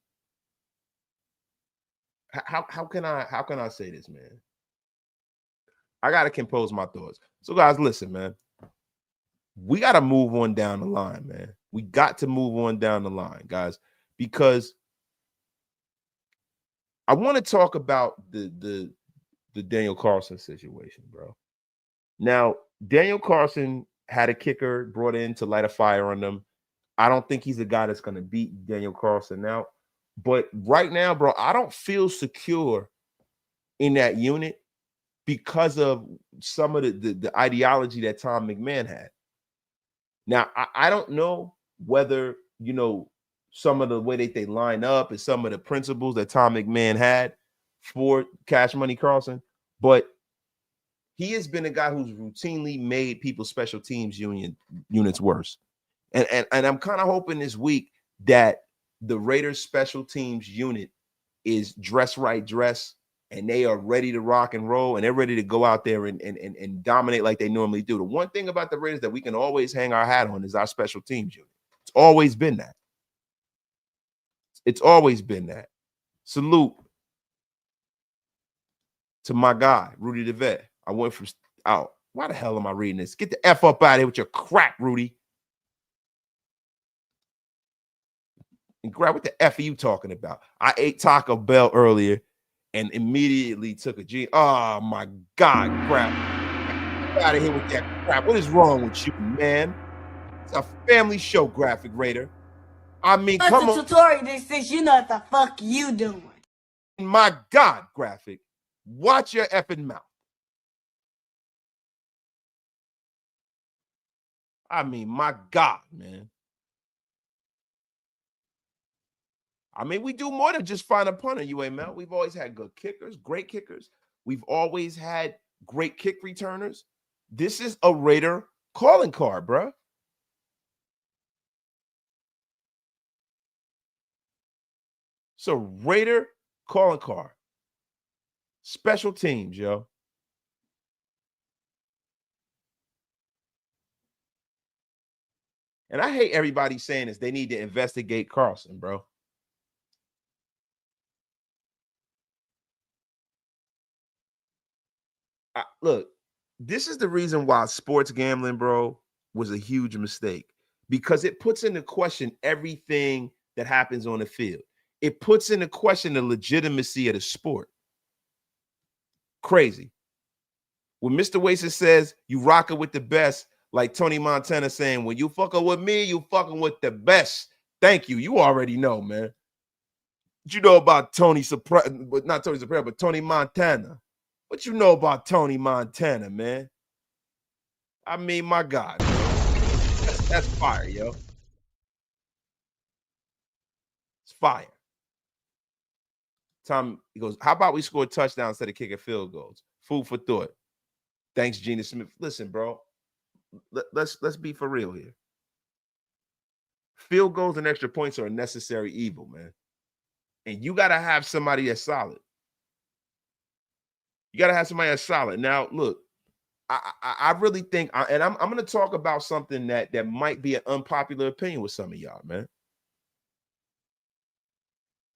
can I say this, man? I gotta compose my thoughts. So, guys, listen, man. We got to move on down the line, man. We got to move on down the line, guys, because I want to talk about the Daniel Carlson situation, bro. Now, Daniel Carlson had a kicker brought in to light a fire on them. I don't think he's the guy that's going to beat Daniel Carlson out. But right now, bro, I don't feel secure in that unit because of some of the ideology that Tom McMahon had. Now, I don't know whether, some of the way that they line up and some of the principles that Tom McMahon had for Cash Money Carlson, but he has been a guy who's routinely made people's special teams units worse. And I'm kind of hoping this week that the Raiders special teams unit is dress right, and they are ready to rock and roll, and they're ready to go out there and dominate like they normally do. The one thing about the Raiders that we can always hang our hat on is our special teams unit. It's always been that. It's always been that. Salute to my guy, Rudy the Vet. I went from out. Why the hell am I reading this? Get the F up out of here with your crap, Rudy. And grab what the F are you talking about? I ate Taco Bell earlier and immediately took a G. Oh my God, crap. Get out of here with that crap. What is wrong with you, man? It's a family show, Graphic Raider. I mean, come on. Tutorial this since you know what the fuck you doing. My God, Graphic. Watch your effing mouth. I mean, my God, man. I mean, we do more than just find a punter, UAML. We've always had good kickers, great kickers. We've always had great kick returners. This is a Raider calling card, bro. So Raider calling card. Special teams, yo. And I hate everybody saying this. They need to investigate Carlson, bro. Look, this is the reason why sports gambling, bro, was a huge mistake, because it puts into question everything that happens on the field. It puts into question the legitimacy of the sport. Crazy. When Mr. Wasted says you rocking with the best, like Tony Montana saying, when you fucking with me, you fucking with the best. Thank you. You already know, man. What you know about Tony Soprano, but not Tony Soprano, but Tony Montana? What you know about Tony Montana, man? I mean, my God, that's fire, yo. It's fire. Tom, he goes, how about we score touchdowns instead of kicking field goals? Food for thought. Thanks, Gina Smith. Listen, bro, let's be for real here. Field goals and extra points are a necessary evil, man. And you got to have somebody that's solid. You got to have somebody that's solid. Now, look, I really think, and I'm going to talk about something that might be an unpopular opinion with some of y'all, man.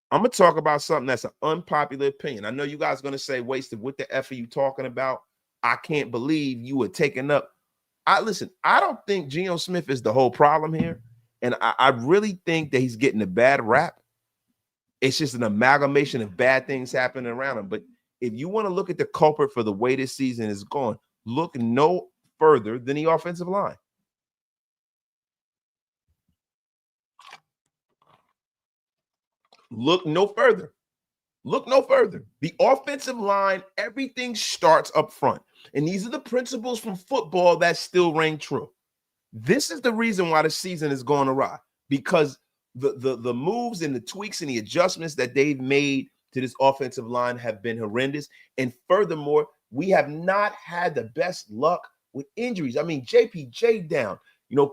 I'm going to talk about something that's an unpopular opinion. I know you guys are going to say, Wasted, what the F are you talking about? I can't believe you were taking up. Listen, I don't think Geno Smith is the whole problem here. And I really think that he's getting a bad rap. It's just an amalgamation of bad things happening around him. But if you want to look at the culprit for the way this season is going, look no further than the offensive line. Look no further. Look no further. The offensive line, everything starts up front. And these are the principles from football that still ring true. This is the reason why the season is going awry, because the moves and the tweaks and the adjustments that they've made to this offensive line have been horrendous. And furthermore, we have not had the best luck with injuries. I mean, JPJ down.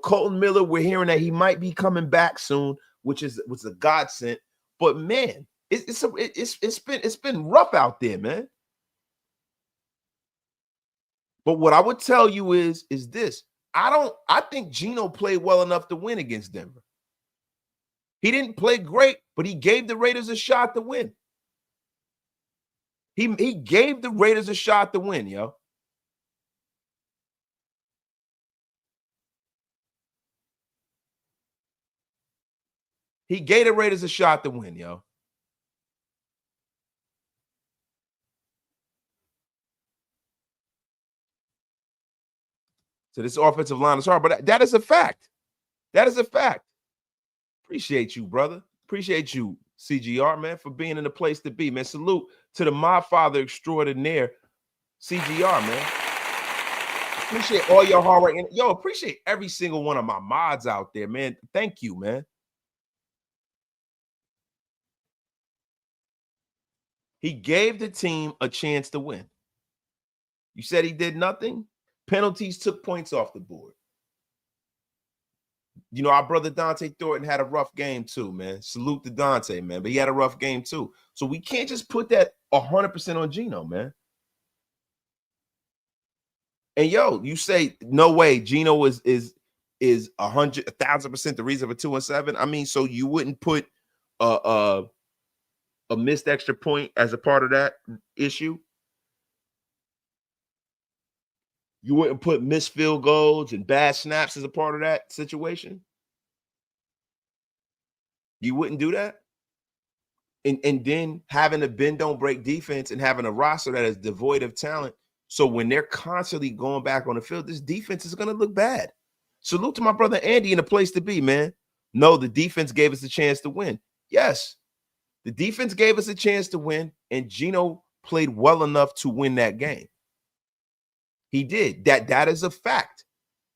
Colton Miller, we're hearing that he might be coming back soon, which was a godsend. But man, it's been rough out there, man. But what I would tell you is this. I think Geno played well enough to win against Denver. He didn't play great, but he gave the Raiders a shot to win. He gave the Raiders a shot to win, yo. He gave the Raiders a shot to win, yo. So this offensive line is hard, but that is a fact. That is a fact. Appreciate you, brother. Appreciate you, CGR, man, for being in the place to be, man. Salute to the My Father extraordinaire, CGR, man. Appreciate all your hard work. And yo, appreciate every single one of my mods out there, man. Thank you, man. He gave the team a chance to win. You said he did nothing? Penalties took points off the board. You know, our brother Dante Thornton had a rough game too, man. Salute to Dante, man. But he had a rough game too. So we can't just put that 100% on Gino, man. And yo, you say no way Gino is 1,000% the reason for 2-7. I mean, so you wouldn't put a missed extra point as a part of that issue? You wouldn't put missed field goals and bad snaps as a part of that situation? You wouldn't do that? And then having a bend don't break defense and having a roster that is devoid of talent. So when they're constantly going back on the field, this defense is going to look bad. Salute to my brother Andy in the place to be, man. No, the defense gave us a chance to win. Yes, the defense gave us a chance to win, and Gino played well enough to win that game. He did. That is a fact.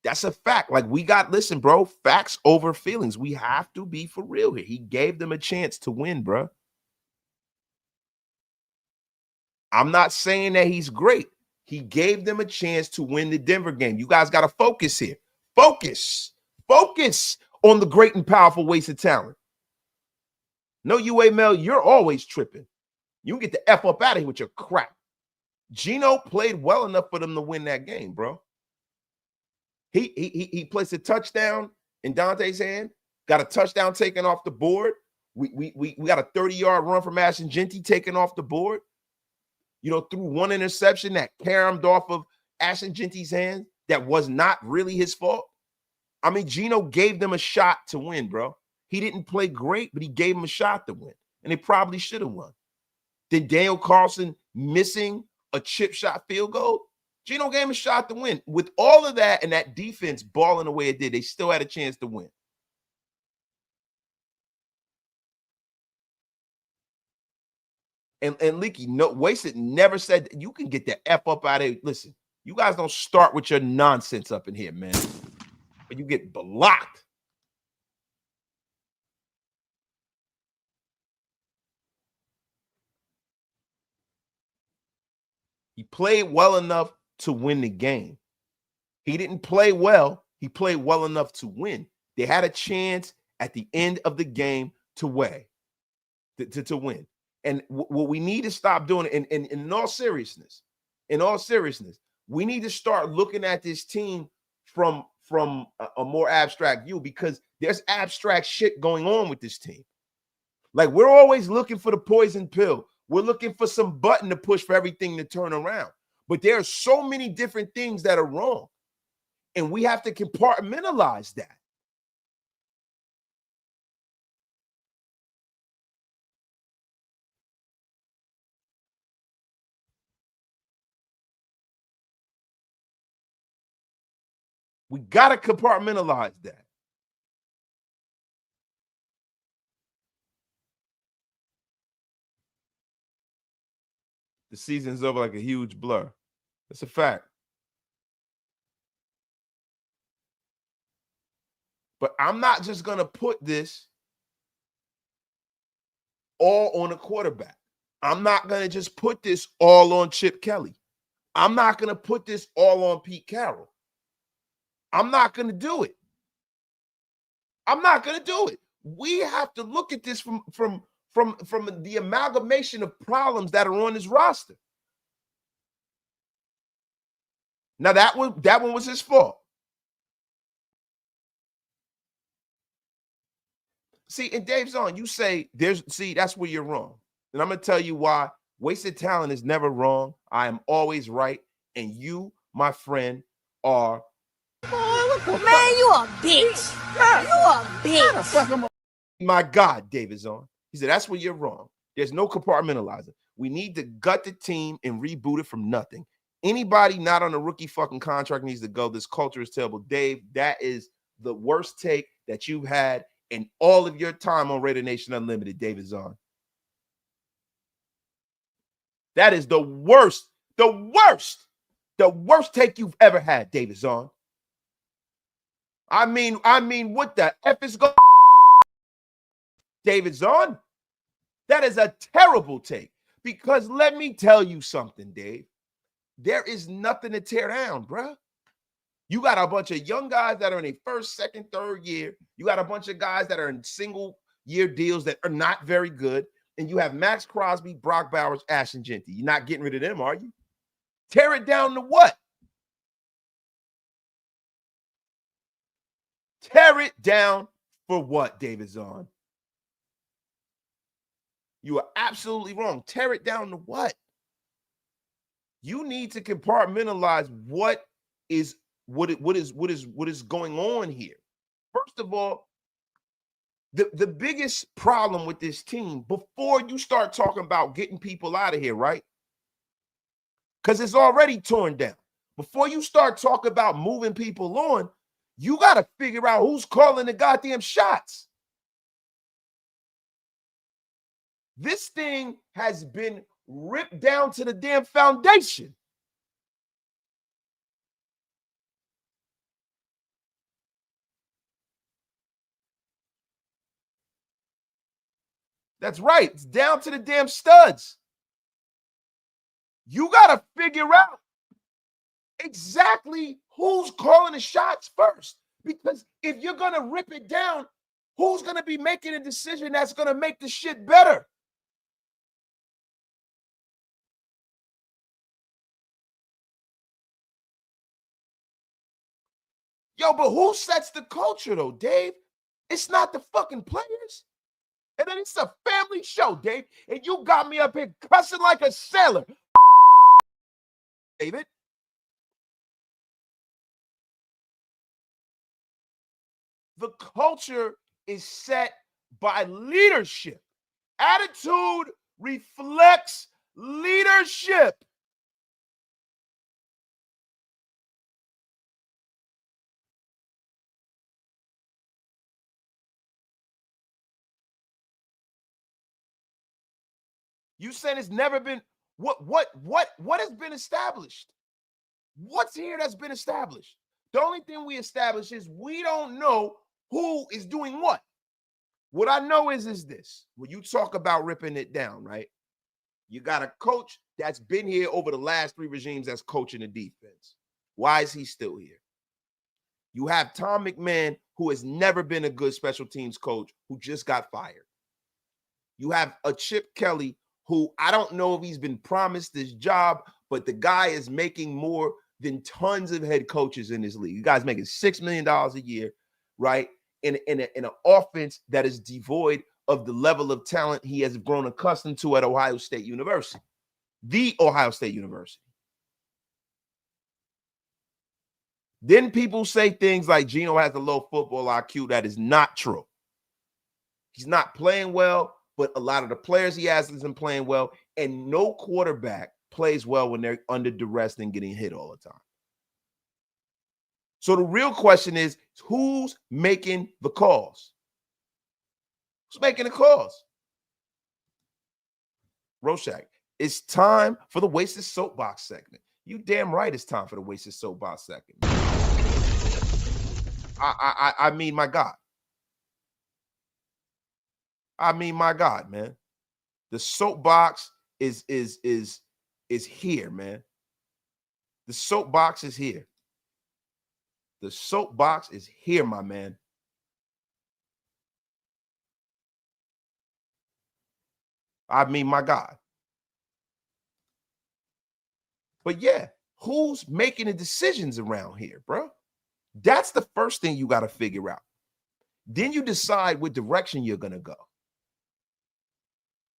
That's a fact. Like, listen, bro, facts over feelings. We have to be for real here. He gave them a chance to win, bro. I'm not saying that he's great. He gave them a chance to win the Denver game. You guys got to focus here. Focus on the great and powerful waste of talent. No, UA Mel, you're always tripping. You can get the F up out of here with your crap. Gino played well enough for them to win that game, bro. He placed a touchdown in Dante's hand, got a touchdown taken off the board. We got a 30-yard run from Ashton Genty taken off the board. You know, threw one interception that caromed off of Ashton Genty's hand that was not really his fault. I mean, Gino gave them a shot to win, bro. He didn't play great, but he gave them a shot to win, and they probably should have won. Then Daniel Carlson missing a chip shot field goal, Gino gave him a shot to win. With all of that and that defense balling the way it did, they still had a chance to win. And Leaky, no, Wasted never said you can get the F up out of here. Listen, you guys don't start with your nonsense up in here, man. But you get blocked. He played well enough to win the game. He didn't play well. He played well enough to win. They had a chance at the end of the game to win. And what we need to stop doing, and in all seriousness, we need to start looking at this team from a more abstract view, because there's abstract shit going on with this team. Like, we're always looking for the poison pill. We're looking for some button to push for everything to turn around. But there are so many different things that are wrong, and we have to compartmentalize that. We got to compartmentalize that. The season's over like a huge blur. That's a fact. But I'm not just going to put this all on a quarterback. I'm not going to just put this all on Chip Kelly. I'm not going to put this all on Pete Carroll. I'm not going to do it. I'm not going to do it. We have to look at this from the amalgamation of problems that are on his roster. Now, that one was his fault. See, and Dave's on, you say that's where you're wrong. And I'm going to tell you why. Wasted talent is never wrong. I am always right. And you, my friend, are. Man, you a bitch. You a bitch. My God, Dave is on. He said, that's where you're wrong. There's no compartmentalizing. We need to gut the team and reboot it from nothing. Anybody not on a rookie fucking contract needs to go. This culture is terrible. Dave, that is the worst take that you've had in all of your time on Raider Nation Unlimited, David Zahn. That is the worst take you've ever had, David Zahn. I mean, what the F is going on, David Zahn? That is a terrible take. Because let me tell you something, Dave. There is nothing to tear down, bruh. You got a bunch of young guys that are in their first, second, third year. You got a bunch of guys that are in single-year deals that are not very good. And you have Max Crosby, Brock Bowers, Ashton Genty. You're not getting rid of them, are you? Tear it down to what? Tear it down for what, David Zahn? You are absolutely wrong. Tear it down to what? You need to compartmentalize what is going on here. First of all, the biggest problem with this team, before you start talking about getting people out of here, right? Because it's already torn down. Before you start talking about moving people on, you got to figure out who's calling the goddamn shots. This thing has been ripped down to the damn foundation. That's right. It's down to the damn studs. You got to figure out exactly who's calling the shots first. Because if you're going to rip it down, who's going to be making a decision that's going to make the shit better? Yo, but who sets the culture, though, Dave? It's not the fucking players. And then it's a family show, Dave. And you got me up here cussing like a sailor. David. The culture is set by leadership. Attitude reflects leadership. You said it's never been what has been established? What's here that's been established? The only thing we establish is we don't know who is doing what. What I know is this. When you talk about ripping it down, right? You got a coach that's been here over the last 3 regimes that's coaching the defense. Why is he still here? You have Tom McMahon, who has never been a good special teams coach, who just got fired. You have a Chip Kelly, who I don't know if he's been promised this job, but the guy is making more than tons of head coaches in this league. You guys making $6 million a year, right? In an offense that is devoid of the level of talent he has grown accustomed to at Ohio State University, the Ohio State University. Then people say things like Geno has a low football IQ. That is not true. He's not playing well, but a lot of the players he has isn't playing well, and no quarterback plays well when they're under duress and getting hit all the time. So the real question is, who's making the calls? Who's making the calls? Rorschach, it's time for the Wasted Soapbox segment. You damn right it's time for the Wasted Soapbox segment. I mean, my God. I mean, my God, man. The soapbox is here, man. The soapbox is here. The soapbox is here, my man. I mean, my God. But yeah, who's making the decisions around here, bro? That's the first thing you got to figure out. Then you decide what direction you're going to go.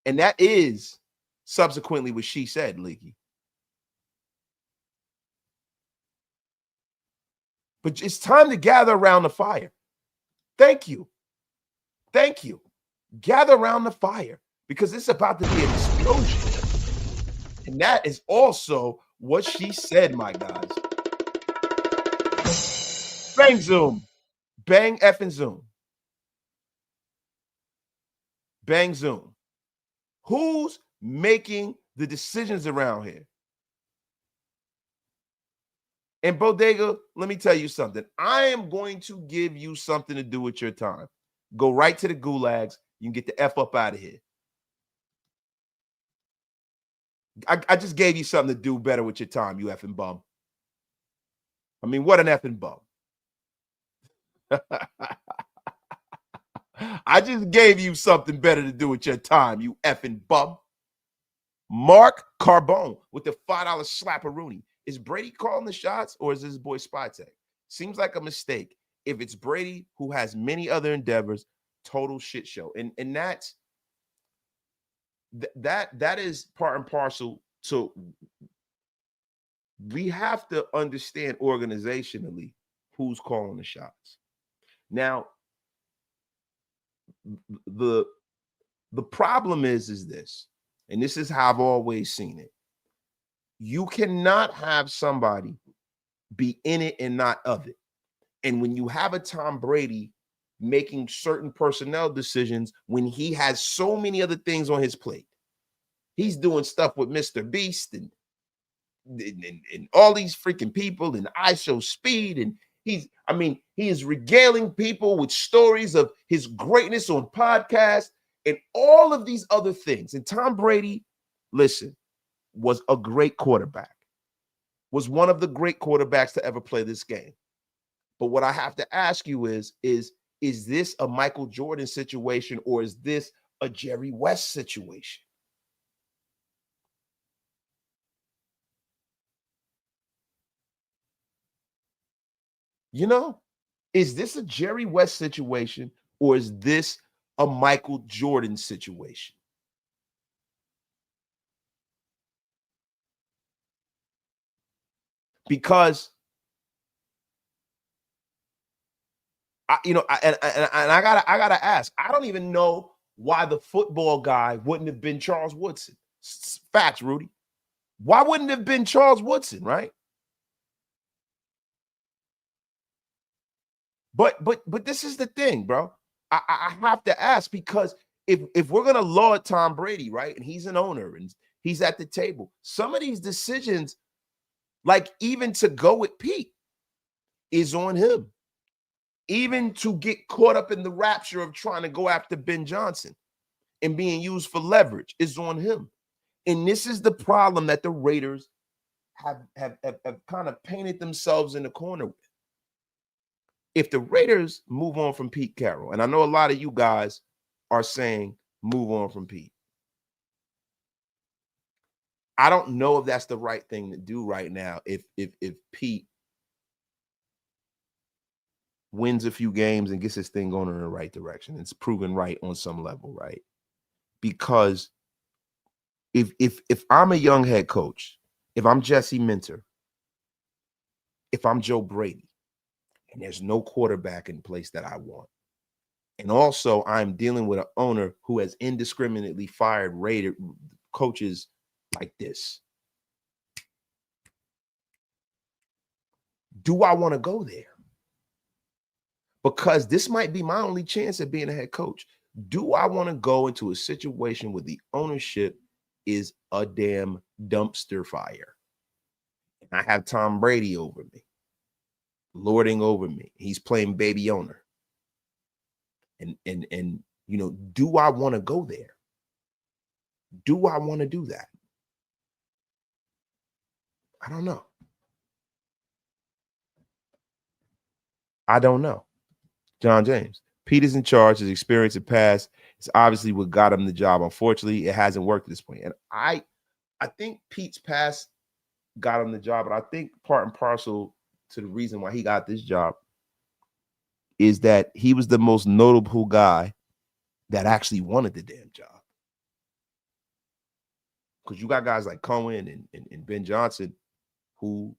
And that is subsequently what she said, Leaky. But it's time to gather around the fire. Thank you. Thank you. Gather around the fire because it's about to be an explosion. And that is also what she said, my guys. Bang Zoom. Bang effing Zoom. Bang Zoom. Who's making the decisions around here? And Bodega, let me tell you something. I am going to give you something to do with your time. Go right to the gulags. You can get the F up out of here. I just gave you something to do better with your time, you effing bum. I mean, what an effing bum. I just gave you something better to do with your time, you effing bum. Mark Carbone with the $5 slapperoonie. Is Brady calling the shots or is this boy Spytek? Seems like a mistake. If it's Brady, who has many other endeavors, total shit show. And that's that is part and parcel to, we have to understand organizationally who's calling the shots. Now, the problem is this, and this is how I've always seen it. You cannot have somebody be in it and not of it. And when you have a Tom Brady making certain personnel decisions when he has so many other things on his plate, he's doing stuff with Mr. Beast and all these freaking people and ISO Speed. And he is regaling people with stories of his greatness on podcasts and all of these other things. And Tom Brady, listen, was a great quarterback, was one of the great quarterbacks to ever play this game. But what I have to ask you is this a Michael Jordan situation or is this a Jerry West situation? You know, is this a Jerry West situation or is this a Michael Jordan situation? Because I gotta ask. I don't even know why the football guy wouldn't have been Charles Woodson. Facts, Rudy. Why wouldn't it have been Charles Woodson, right? But this is the thing, bro. I have to ask because if we're gonna laud Tom Brady, right, and he's an owner and he's at the table, some of these decisions, like even to go with Pete, is on him. Even to get caught up in the rapture of trying to go after Ben Johnson and being used for leverage is on him. And this is the problem that the Raiders have kind of painted themselves in the corner with. If the Raiders move on from Pete Carroll, and I know a lot of you guys are saying move on from Pete, I don't know if that's the right thing to do right now. If Pete wins a few games and gets his thing going in the right direction, it's proven right on some level, right? Because if I'm a young head coach, if I'm Jesse Minter, if I'm Joe Brady, and there's no quarterback in place that I want, and also I'm dealing with an owner who has indiscriminately fired Raider coaches like this, do I want to go there? Because this might be my only chance at being a head coach. Do I want to go into a situation where the ownership is a damn dumpster fire? And I have Tom Brady over me, lording over me. He's playing baby owner. And you know, do I want to go there? Do I want to do that? I don't know. I don't know. John James. Pete is in charge. His experience in past is obviously what got him the job. Unfortunately, it hasn't worked at this point. And I think Pete's past got him the job, but I think part and parcel to the reason why he got this job is that he was the most notable guy that actually wanted the damn job. Because you got guys like Cohen and Ben Johnson who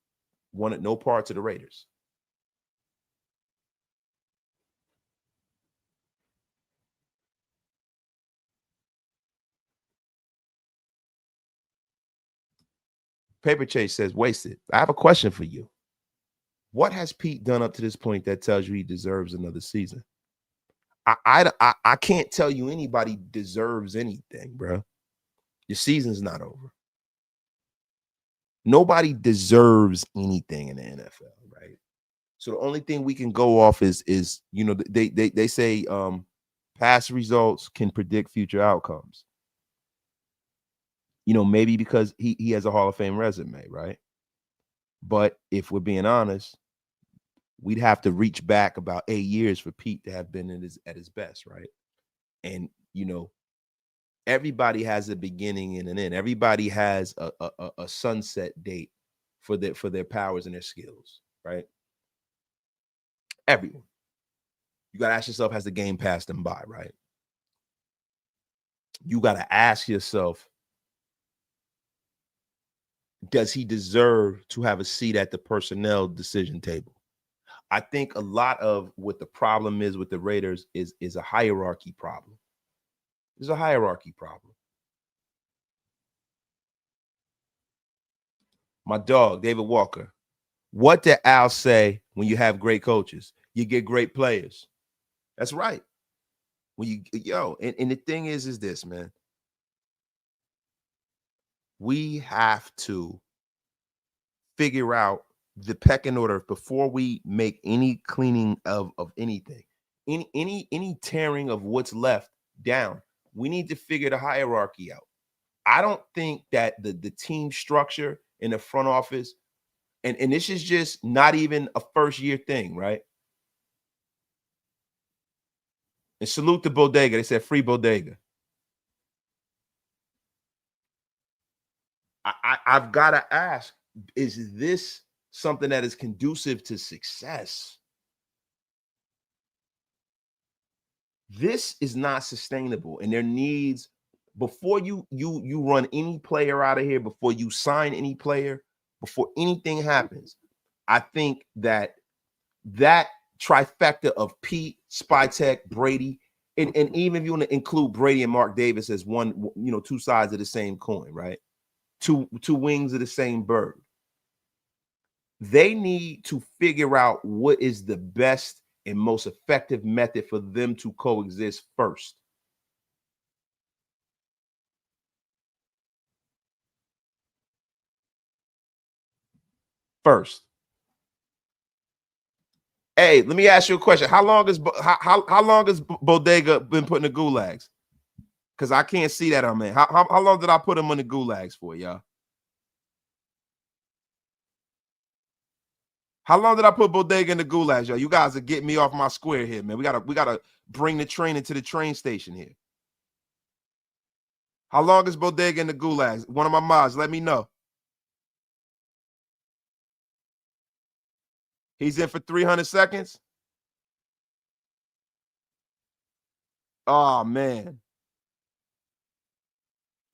wanted no part to the Raiders. Paper Chase says, wasted. I have a question for you. What has Pete done up to this point that tells you he deserves another season? I can't tell you anybody deserves anything, bro. Your season's not over. Nobody deserves anything in the NFL, right? So the only thing we can go off is you know, they say past results can predict future outcomes. You know, maybe because he has a Hall of Fame resume, right? But if we're being honest, we'd have to reach back about 8 years for Pete to have been at his best, right? And you know, everybody has a beginning and an end. Everybody has a sunset date for their powers and their skills, right? Everyone. You got to ask yourself, has the game passed them by, right? You got to ask yourself, does he deserve to have a seat at the personnel decision table? I think a lot of what the problem is with the Raiders is a hierarchy problem. There's a hierarchy problem. My dog, David Walker. What did Al say when you have great coaches? You get great players. That's right. When you, and the thing is this, man. We have to figure out the pecking order before we make any cleaning of anything, any tearing of what's left down. We need to figure the hierarchy out. I don't think that the team structure in the front office, and this is just not even a first year thing, right? And salute to Bodega. They said free Bodega. I've got to ask, is this something that is conducive to success? This is not sustainable, and there needs, before you run any player out of here, before you sign any player, before anything happens, I think that trifecta of Pete, Spytek, Brady, and even if you want to include Brady and Mark Davis as one, you know, two sides of the same coin, right? Two wings of the same bird. They need to figure out what is the best and most effective method for them to coexist first. Hey, let me ask you a question. How long has Bodega been put in the gulags? Because I can't see that on man. How long did I put him in the gulags for, y'all? How long did I put Bodega in the gulags, y'all? You guys are getting me off my square here, man. We gotta bring the train into the train station here. How long is Bodega in the gulags? One of my mods, let me know. He's in for 300 seconds. Oh, man.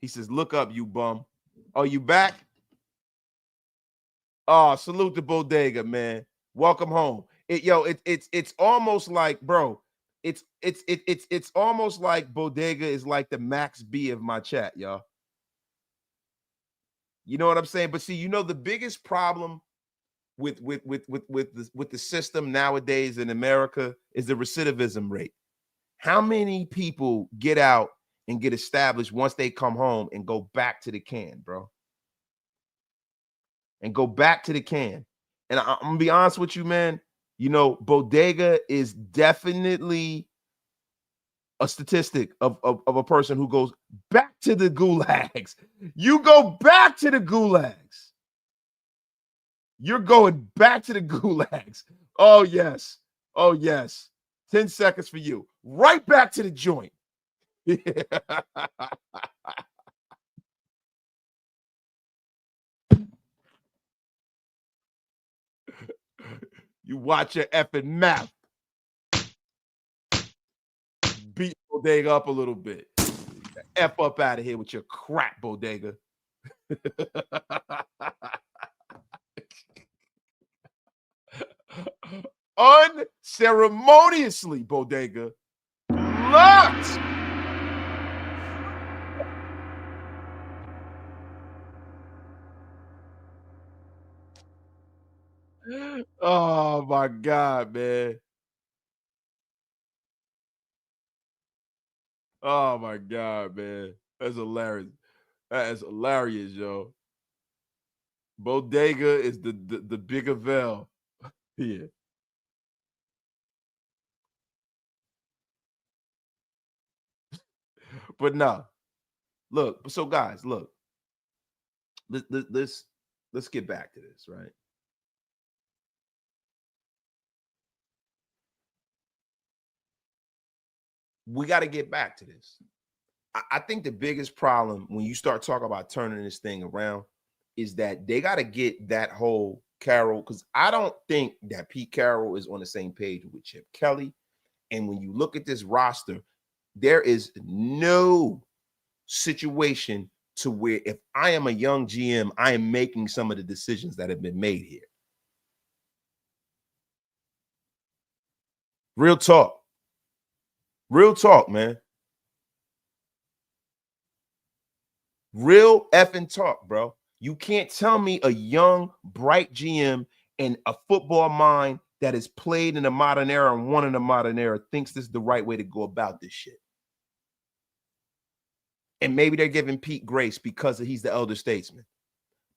He says, look up, you bum. Oh, you back? Oh, salute to Bodega, man. Welcome home. It's almost like, bro, it's almost like Bodega is like the Max B of my chat, y'all. You know what I'm saying? But see, you know, the biggest problem with the system nowadays in America is the recidivism rate. How many people get out and get established once they come home and go back to the can, bro? And go back to the can. And I'm gonna be honest with you, man. You know, Bodega is definitely a statistic of a person who goes back to the gulags. You go back to the gulags. You're going back to the gulags. Oh, yes. Oh, yes. 10 seconds for you. Right back to the joint. You watch your effing mouth. Beat Bodega up a little bit. F up out of here with your crap, Bodega. Unceremoniously, Bodega. Locked. Oh my God, man. Oh my God, man. That's hilarious. That is hilarious, yo. Bodega is the bigger Vel. Yeah. But no. Look, so guys, look. Let's get back to this, right? We got to get back to this. I think the biggest problem when you start talking about turning this thing around is that they got to get that whole Carroll, because I don't think that Pete Carroll is on the same page with Chip Kelly. And when you look at this roster, there is no situation to where if I am a young GM, I am making some of the decisions that have been made here. Real talk. Real talk, man. Real effing talk, bro. You can't tell me a young, bright GM and a football mind that is played in the modern era and won in the modern era thinks this is the right way to go about this shit. And maybe they're giving Pete grace because he's the elder statesman.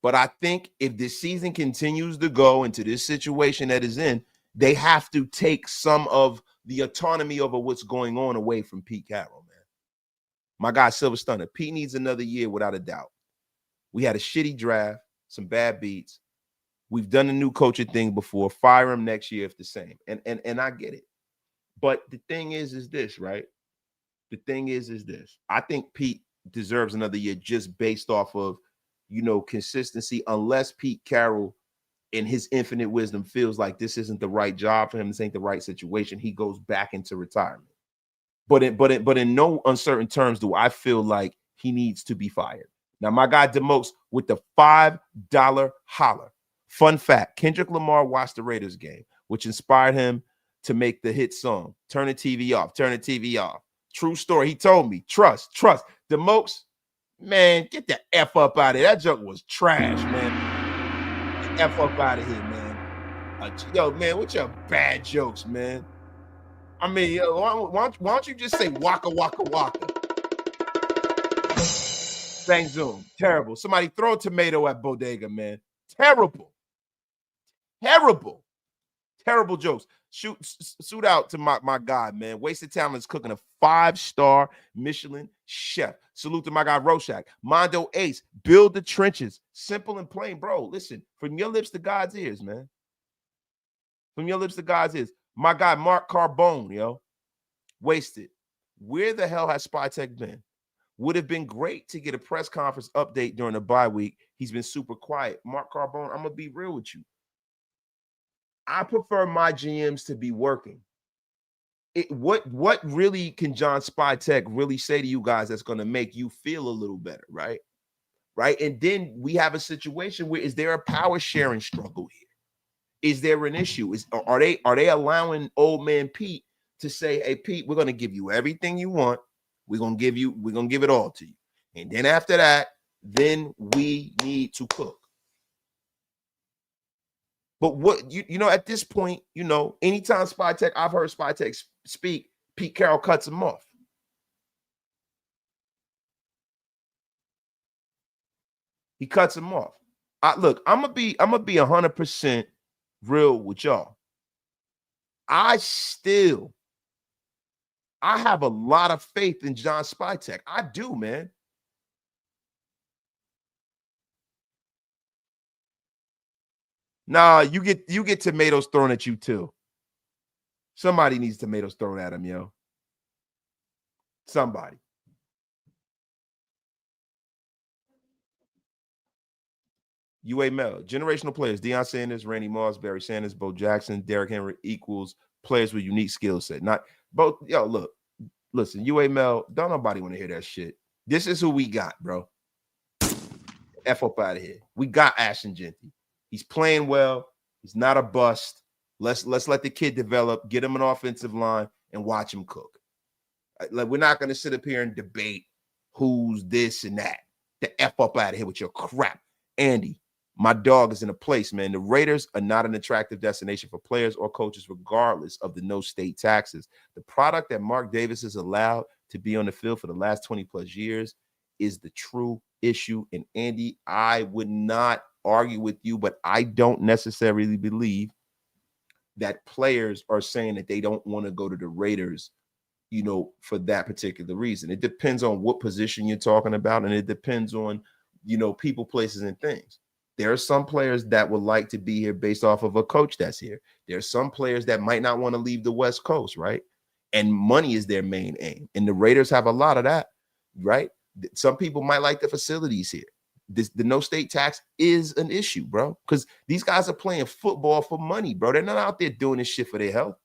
But I think if this season continues to go into this situation that is in, they have to take some of the autonomy over what's going on away from Pete Carroll, man. My guy, Silver Stunner, Pete needs another year without a doubt. We had a shitty draft, some bad beats. We've done the new coaching thing before. Fire him next year if the same. And I get it. But the thing is this, right? The thing is this. I think Pete deserves another year just based off of, consistency, unless Pete Carroll in his infinite wisdom feels like this isn't the right job for him, this ain't the right situation, he goes back into retirement. But in no uncertain terms do I feel like he needs to be fired. Now, my guy Demokes with the $5 holler. Fun fact, Kendrick Lamar watched the Raiders game, which inspired him to make the hit song, Turn the TV Off, Turn the TV Off. True story. He told me, trust. Demokes, man, get the F up out of here. That joke was trash, man. Get the F up out of here, man. Yo, man, what's your bad jokes, man? I mean, yo, why don't you just say waka, waka, waka? Bang Zoom. Terrible. Somebody throw a tomato at Bodega, man. Terrible. Terrible jokes. Shoot out to my guy, man. Wasted Talent is cooking a 5-star Michelin chef. Salute to my guy Rorschach. Mondo Ace. Build the trenches. Simple and plain, bro. Listen, from your lips to God's ears, man. From your lips to God's ears. My guy Mark Carbone, yo. Wasted. Where the hell has SpyTech been? Would have been great to get a press conference update during the bye week. He's been super quiet. Mark Carbone, I'm going to be real with you. I prefer my GMs to be working. What really can John SpyTech really say to you guys that's going to make you feel a little better, right? Right? And then we have a situation where is there a power sharing struggle here? Is there an issue? Are they allowing old man Pete to say, hey, Pete, we're going to give you everything you want. We're going to give it all to you. And then after that, then we need to cook. But what at this point, anytime SpyTech, I've heard SpyTech speak, Pete Carroll cuts him off. He cuts him off. Look, I'm gonna be 100% real with y'all. I have a lot of faith in John SpyTech. I do, man. Nah, you get tomatoes thrown at you too. Somebody needs tomatoes thrown at him, yo. Somebody. UA Mel, generational players, Deion Sanders, Randy Moss, Barry Sanders, Bo Jackson, Derrick Henry equals players with unique skill set. Not both. Yo, look, listen, UA Mel, don't nobody want to hear that shit. This is who we got, bro. F up out of here. We got Ashton Genty. He's playing well. He's not a bust. Let's let the kid develop, get him an offensive line, and watch him cook. Like, we're not going to sit up here and debate who's this and that. The F up out of here with your crap. Andy, My dog is in a place, man. The Raiders are not an attractive destination for players or coaches, regardless of the no state taxes. The product that Mark Davis has allowed to be on the field for the last 20 plus years is the true issue. And Andy, I would not argue with you, but I don't necessarily believe that players are saying that they don't want to go to the Raiders, for that particular reason. It depends on what position you're talking about, and it depends on, people, places, and things. There are some players that would like to be here based off of a coach that's here. There are some players that might not want to leave the West Coast, right? And money is their main aim. And the Raiders have a lot of that, right? Some people might like the facilities here. The no state tax is an issue, bro, because these guys are playing football for money, bro. They're not out there doing this shit for their health.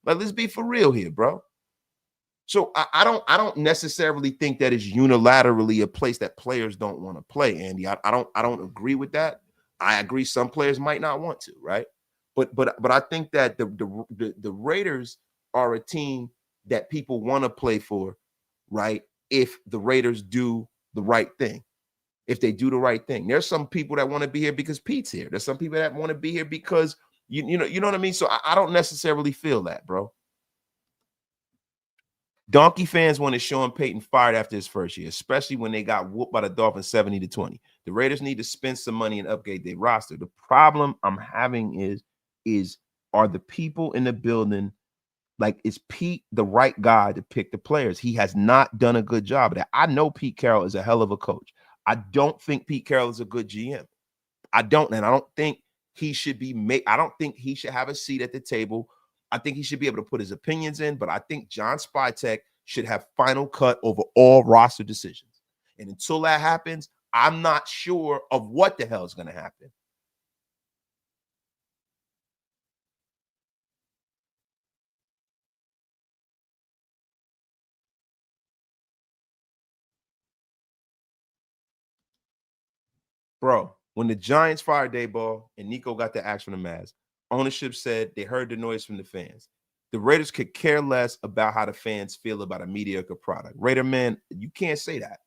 Like, let's be for real here, bro. So I don't necessarily think that is unilaterally a place that players don't want to play, Andy. I don't agree with that. I agree some players might not want to, right? But I think that the Raiders are a team that people want to play for, right? If the Raiders do the right thing. If they do the right thing. There's some people that want to be here because Pete's here. There's some people that want to be here because you know what I mean? So I don't necessarily feel that, bro. Donkey fans wanted Sean Payton fired after his first year, especially when they got whooped by the Dolphins 70-20. The Raiders need to spend some money and upgrade their roster. The problem I'm having is are the people in the building, like, is Pete the right guy to pick the players? He has not done a good job of that. I know Pete Carroll is a hell of a coach. I don't think Pete Carroll is a good GM. I don't think he should be made. I don't think he should have a seat at the table. I think he should be able to put his opinions in, but I think John Spytek should have final cut over all roster decisions. And until that happens, I'm not sure of what the hell is going to happen. Bro, when the Giants fired Dayball and Nico got the axe from the Mavs, ownership said they heard the noise from the fans. The Raiders could care less about how the fans feel about a mediocre product. Raider man, you can't say that.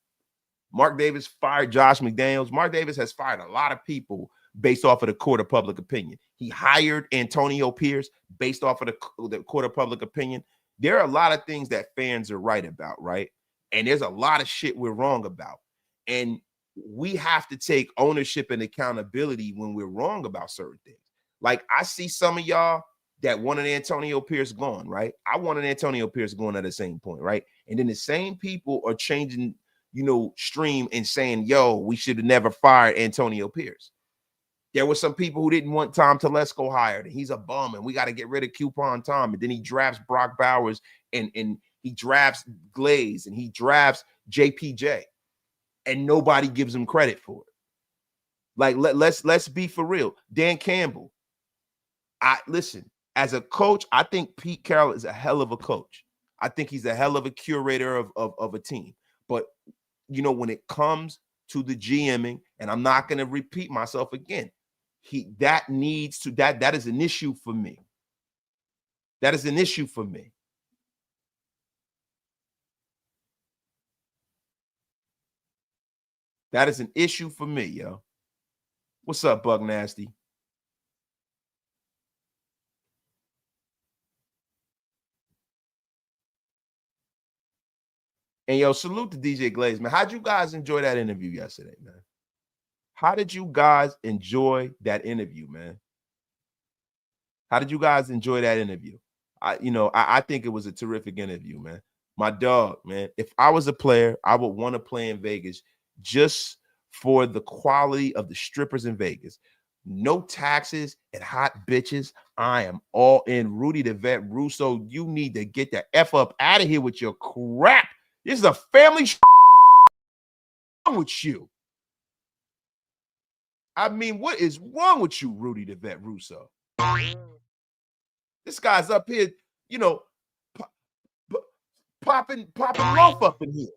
Mark Davis fired Josh McDaniels. Mark Davis has fired a lot of people based off of the court of public opinion. He hired Antonio Pierce based off of the court of public opinion. There are a lot of things that fans are right about, right? And there's a lot of shit we're wrong about. And we have to take ownership and accountability when we're wrong about certain things. Like, I see some of y'all that wanted Antonio Pierce gone, right? I wanted Antonio Pierce going at the same point, right? And then the same people are changing, stream and saying, yo, we should have never fired Antonio Pierce. There were some people who didn't want Tom Telesco hired, and he's a bum, and we got to get rid of Coupon Tom. And then he drafts Brock Bowers, and he drafts Glaze, and he drafts JPJ, and nobody gives him credit for it. Like, let's be for real. Dan Campbell. Listen, as a coach, I think Pete Carroll is a hell of a coach. I think he's a hell of a curator of a team. But when it comes to the GMing, and I'm not going to repeat myself again, that is an issue for me. That is an issue for me. That is an issue for me, yo. What's up, Bug Nasty? And yo, salute to DJ Glaze, man. How'd you guys enjoy that interview yesterday, man? How did you guys enjoy that interview, man? How did you guys enjoy that interview? I think it was a terrific interview, man. My dog, man. If I was a player, I would want to play in Vegas just for the quality of the strippers in Vegas. No taxes and hot bitches. I am all in. Rudy the Vet Russo, you need to get the F up out of here with your crap. This is a family wrong with you. I mean, what is wrong with you, Rudy the Vet Russo? This guy's up here, popping loaf up in here.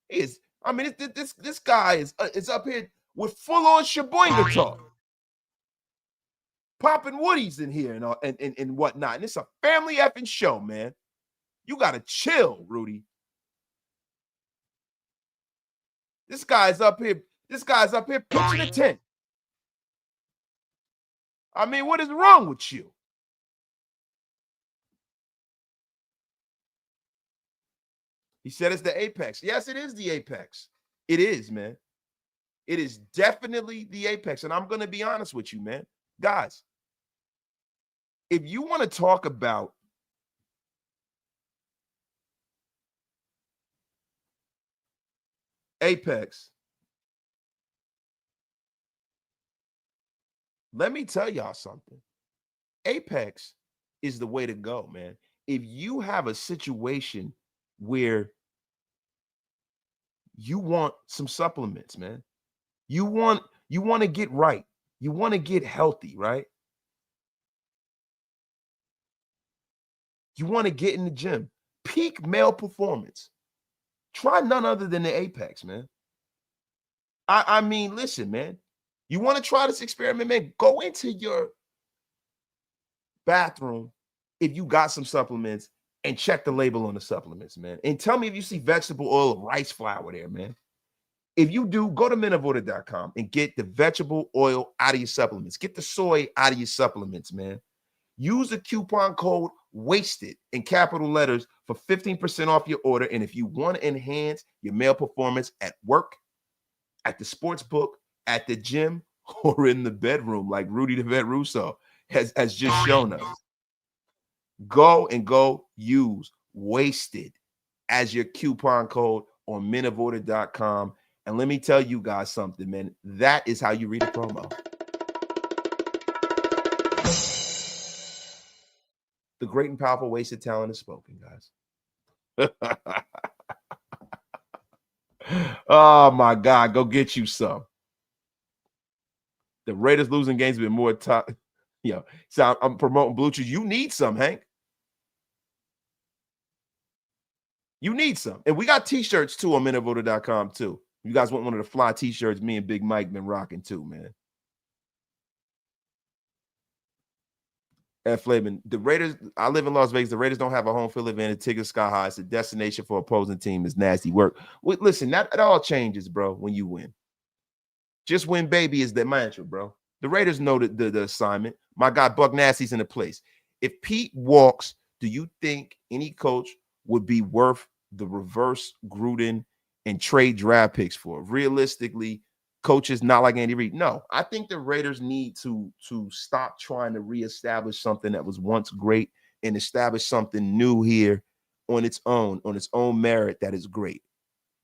This guy is up here with full on Shaboinga talk, popping woodies in here and whatnot. And it's a family effing show, man. You gotta chill, Rudy. This guy's up here pitching a tent. I mean, what is wrong with you? He said it's the apex. Yes, it is the apex. It is, man. It is definitely the apex. And I'm going to be honest with you, man. Guys, if you want to talk about apex, let me tell y'all something. Apex is the way to go, man. If you have a situation where you want some supplements, man, you want to get right, you want to get healthy, right? You want to get in the gym, peak male performance. Try none other than the Apex, man. I mean, listen, man. You want to try this experiment, man? Go into your bathroom if you got some supplements and check the label on the supplements, man. And tell me if you see vegetable oil or rice flour there, man. If you do, go to menoforder.com and get the vegetable oil out of your supplements. Get the soy out of your supplements, man. Use the coupon code WASTED in capital letters for 15% off your order. And if you want to enhance your male performance at work, at the sports book, at the gym, or in the bedroom, like Rudy the Vet Russo has just shown us, go use WASTED as your coupon code on menoforder.com. And let me tell you guys something, man. That is how you read a promo. The great and powerful wasted talent is spoken, guys. Oh my God, go get you some. The Raiders losing games have been more tough. So I'm promoting Blue Chews. You need some, Hank. You need some. And we got t-shirts too on menoforder.com too. You guys want one of the fly t-shirts me and Big Mike been rocking too, man. F. Flavin, the Raiders, I live in Las Vegas. The Raiders don't have a home field advantage. Tickets sky high. It's a destination for opposing team. Is nasty work. Listen, that all changes, bro, when you win. Just win, baby, is the mantra, bro. The Raiders know the assignment. My guy, Buck Nasty's in the place. If Pete walks, do you think any coach would be worth the reverse Gruden and trade draft picks for? Realistically, coaches not like Andy Reid. No, I think the Raiders need to stop trying to reestablish something that was once great and establish something new here on its own merit that is great.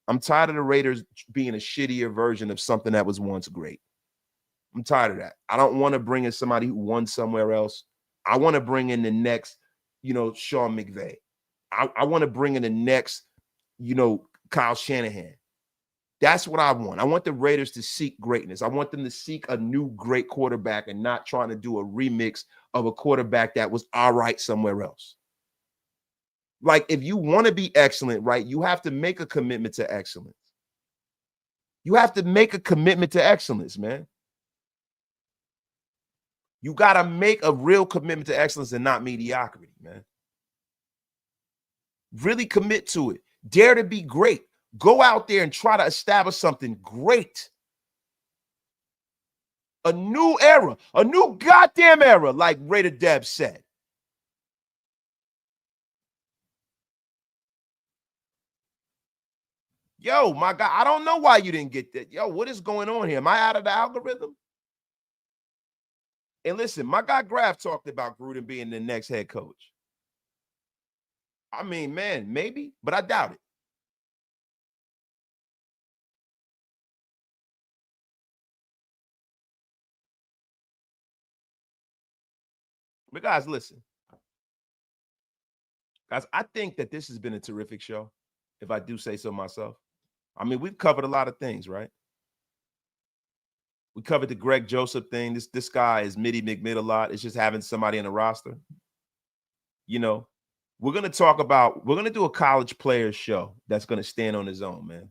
I'm tired of the Raiders being a shittier version of something that was once great. I'm tired of that. I don't want to bring in somebody who won somewhere else. I want to bring in the next, Sean McVay. I want to bring in the next, Kyle Shanahan. That's what I want. I want the Raiders to seek greatness. I want them to seek a new great quarterback and not trying to do a remix of a quarterback that was all right somewhere else. Like, if you want to be excellent, right, you have to make a commitment to excellence. You have to make a commitment to excellence, man. You got to make a real commitment to excellence and not mediocrity, man. Really commit to it. Dare to be great. Go out there and try to establish something great. A new era. A new goddamn era, like Raider Deb said. Yo, my God, I don't know why you didn't get that. Yo, what is going on here? Am I out of the algorithm? And listen, my guy Graf talked about Gruden being the next head coach. I mean, man, maybe, but I doubt it. But guys, listen. Guys, I think that this has been a terrific show, if I do say so myself. I mean, we've covered a lot of things, right? We covered the Greg Joseph thing. This guy is Mitty McMid a lot. It's just having somebody in the roster. We're going to do a college players show that's going to stand on his own, man.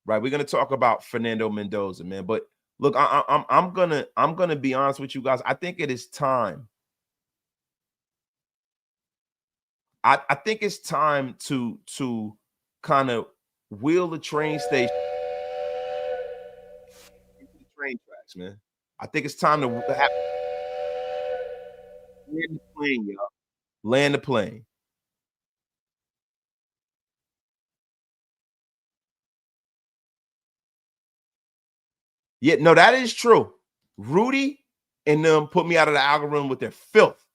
Right? We're going to talk about Fernando Mendoza, man. But look, I'm gonna be honest with you guys. I think it is time. I think it's time to kind of wheel the train station into the train tracks, man. I think it's time to have land the plane, y'all. Land the plane. Yeah, no, that is true. Rudy and them put me out of the algorithm with their filth.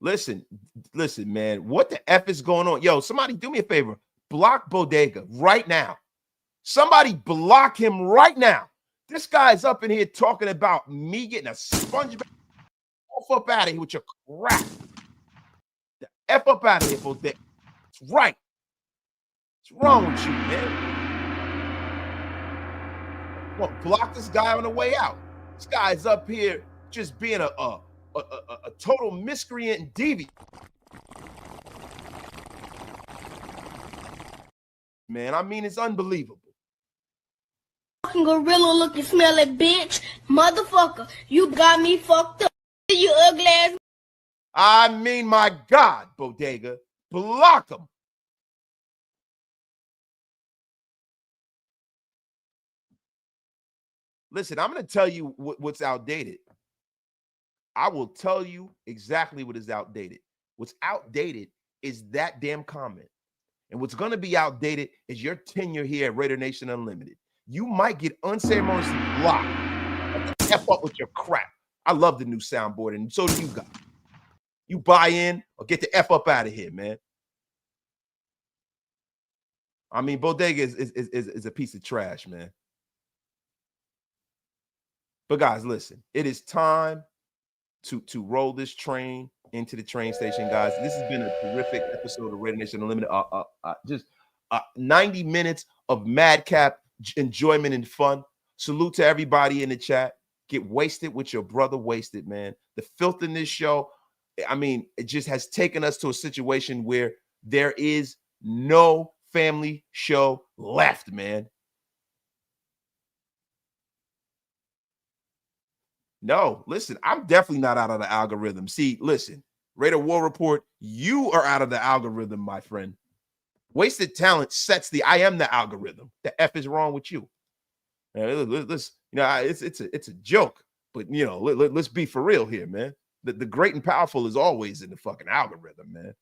Listen, man. What the F is going on? Yo, somebody do me a favor. Block Bodega right now. Somebody block him right now. This guy's up in here talking about me getting a sponge bath. F up out of here with your crap. The F up out of here, Bodega. That's right. What's wrong with you, man? Well, block this guy on the way out. This guy's up here just being a total miscreant and deviant. Man, I mean, it's unbelievable. Fucking gorilla looking smelly bitch. Motherfucker, you got me fucked up. You ugly ass. I mean, my God, Bodega, block him. Listen, I'm going to tell you what's outdated. I will tell you exactly what is outdated. What's outdated is that damn comment. And what's going to be outdated is your tenure here at Raider Nation Unlimited. You might get unceremoniously blocked. F up with your crap. I love the new soundboard, and so do you guys. You buy in or get the F up out of here, man. I mean, Bodega is a piece of trash, man. But guys, listen, it is time to roll this train into the train station, guys. This has been a terrific episode of Raider Nation Unlimited. Just 90 minutes of madcap enjoyment and fun. Salute to everybody in the chat. Get wasted with your brother wasted, man. The filth in this show, I mean, it just has taken us to a situation where there is no family show left, man. No, listen, I'm definitely not out of the algorithm. See, listen, Raider War Report, you are out of the algorithm, my friend. Wasted talent sets the I am the algorithm. The F is wrong with you. Let's, it's a joke, but let's be for real here, man. The great and powerful is always in the fucking algorithm, man.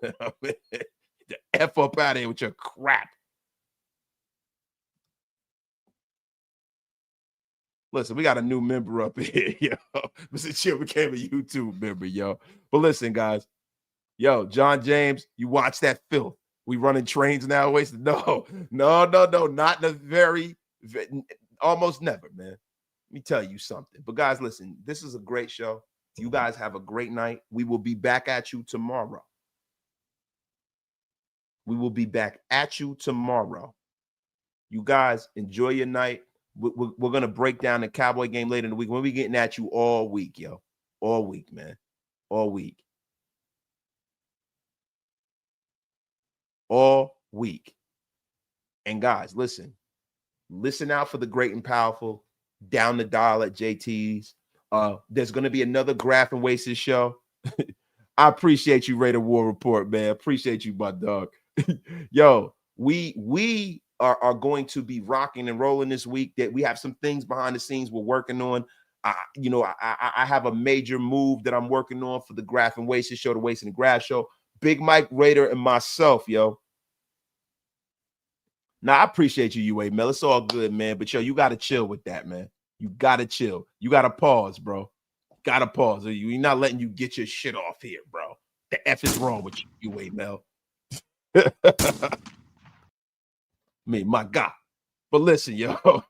The F up out of here with your crap. Listen, we got a new member up here, yo. Mr. Chip became a YouTube member, yo. But listen, guys, yo, John James, you watch that filth. We running trains now, wasted. No, not in a very, almost never, man. Let me tell you something. But guys, listen, this is a great show. You guys have a great night. We will be back at you tomorrow. We will be back at you tomorrow. You guys enjoy your night. We're going to break down the Cowboy game later in the week. We'll be getting at you all week, yo. All week, man. All week. All week. And guys, listen out for the great and powerful down the dial at JT's. There's going to be another Graph and Wasted show. I appreciate you, Raider War Report, man. Appreciate you, my dog. Yo, we are going to be rocking and rolling this week. That we have some things behind the scenes we're working on. I have a major move that I'm working on for the Graph and Wasted show, the Wasted and Graph show. Big Mike Raider and myself, yo. Now, I appreciate you, UA Mel. It's all good, man. But yo, you got to chill with that, man. You got to chill. You got to pause, bro. Got to pause. You're not letting you get your shit off here, bro. The F is wrong with you, UA Mel. Me, my God. But listen, yo,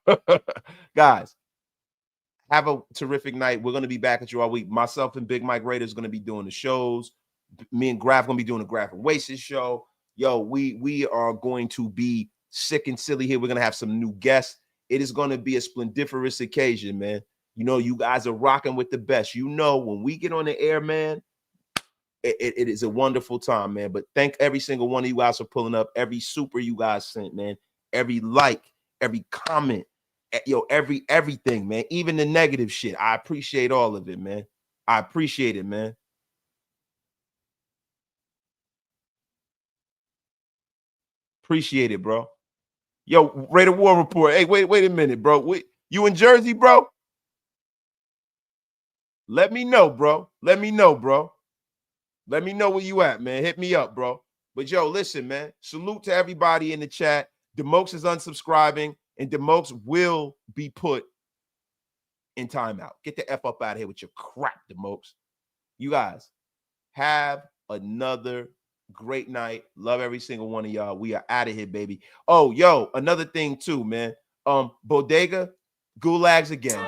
guys, have a terrific night. We're going to be back at you all week. Myself and Big Mike Raider is going to be doing the shows. Me and Graph going to be doing the Graph and Wasted show. Yo, we are going to be sick and silly here. We're going to have some new guests. It is going to be a splendiferous occasion, man. You guys are rocking with the best. When we get on the air, man, it is a wonderful time, man. But thank every single one of you guys for pulling up. Every super you guys sent, man. Every like, every comment, everything, man. Even the negative shit. I appreciate all of it, man. I appreciate it, man. Appreciate it, bro. Yo, Raider War Report. Hey, wait a minute, bro. You in Jersey, bro? Let me know, bro. Let me know, bro. Let me know where you at, man. Hit me up, bro. But yo, listen, man. Salute to everybody in the chat. Demokes is unsubscribing, and Demokes will be put in timeout. Get the F up out of here with your crap, Demokes. You guys have another great night. Love every single one of y'all. We are out of here, baby. Oh, yo, another thing too, man. Bodega, gulags again.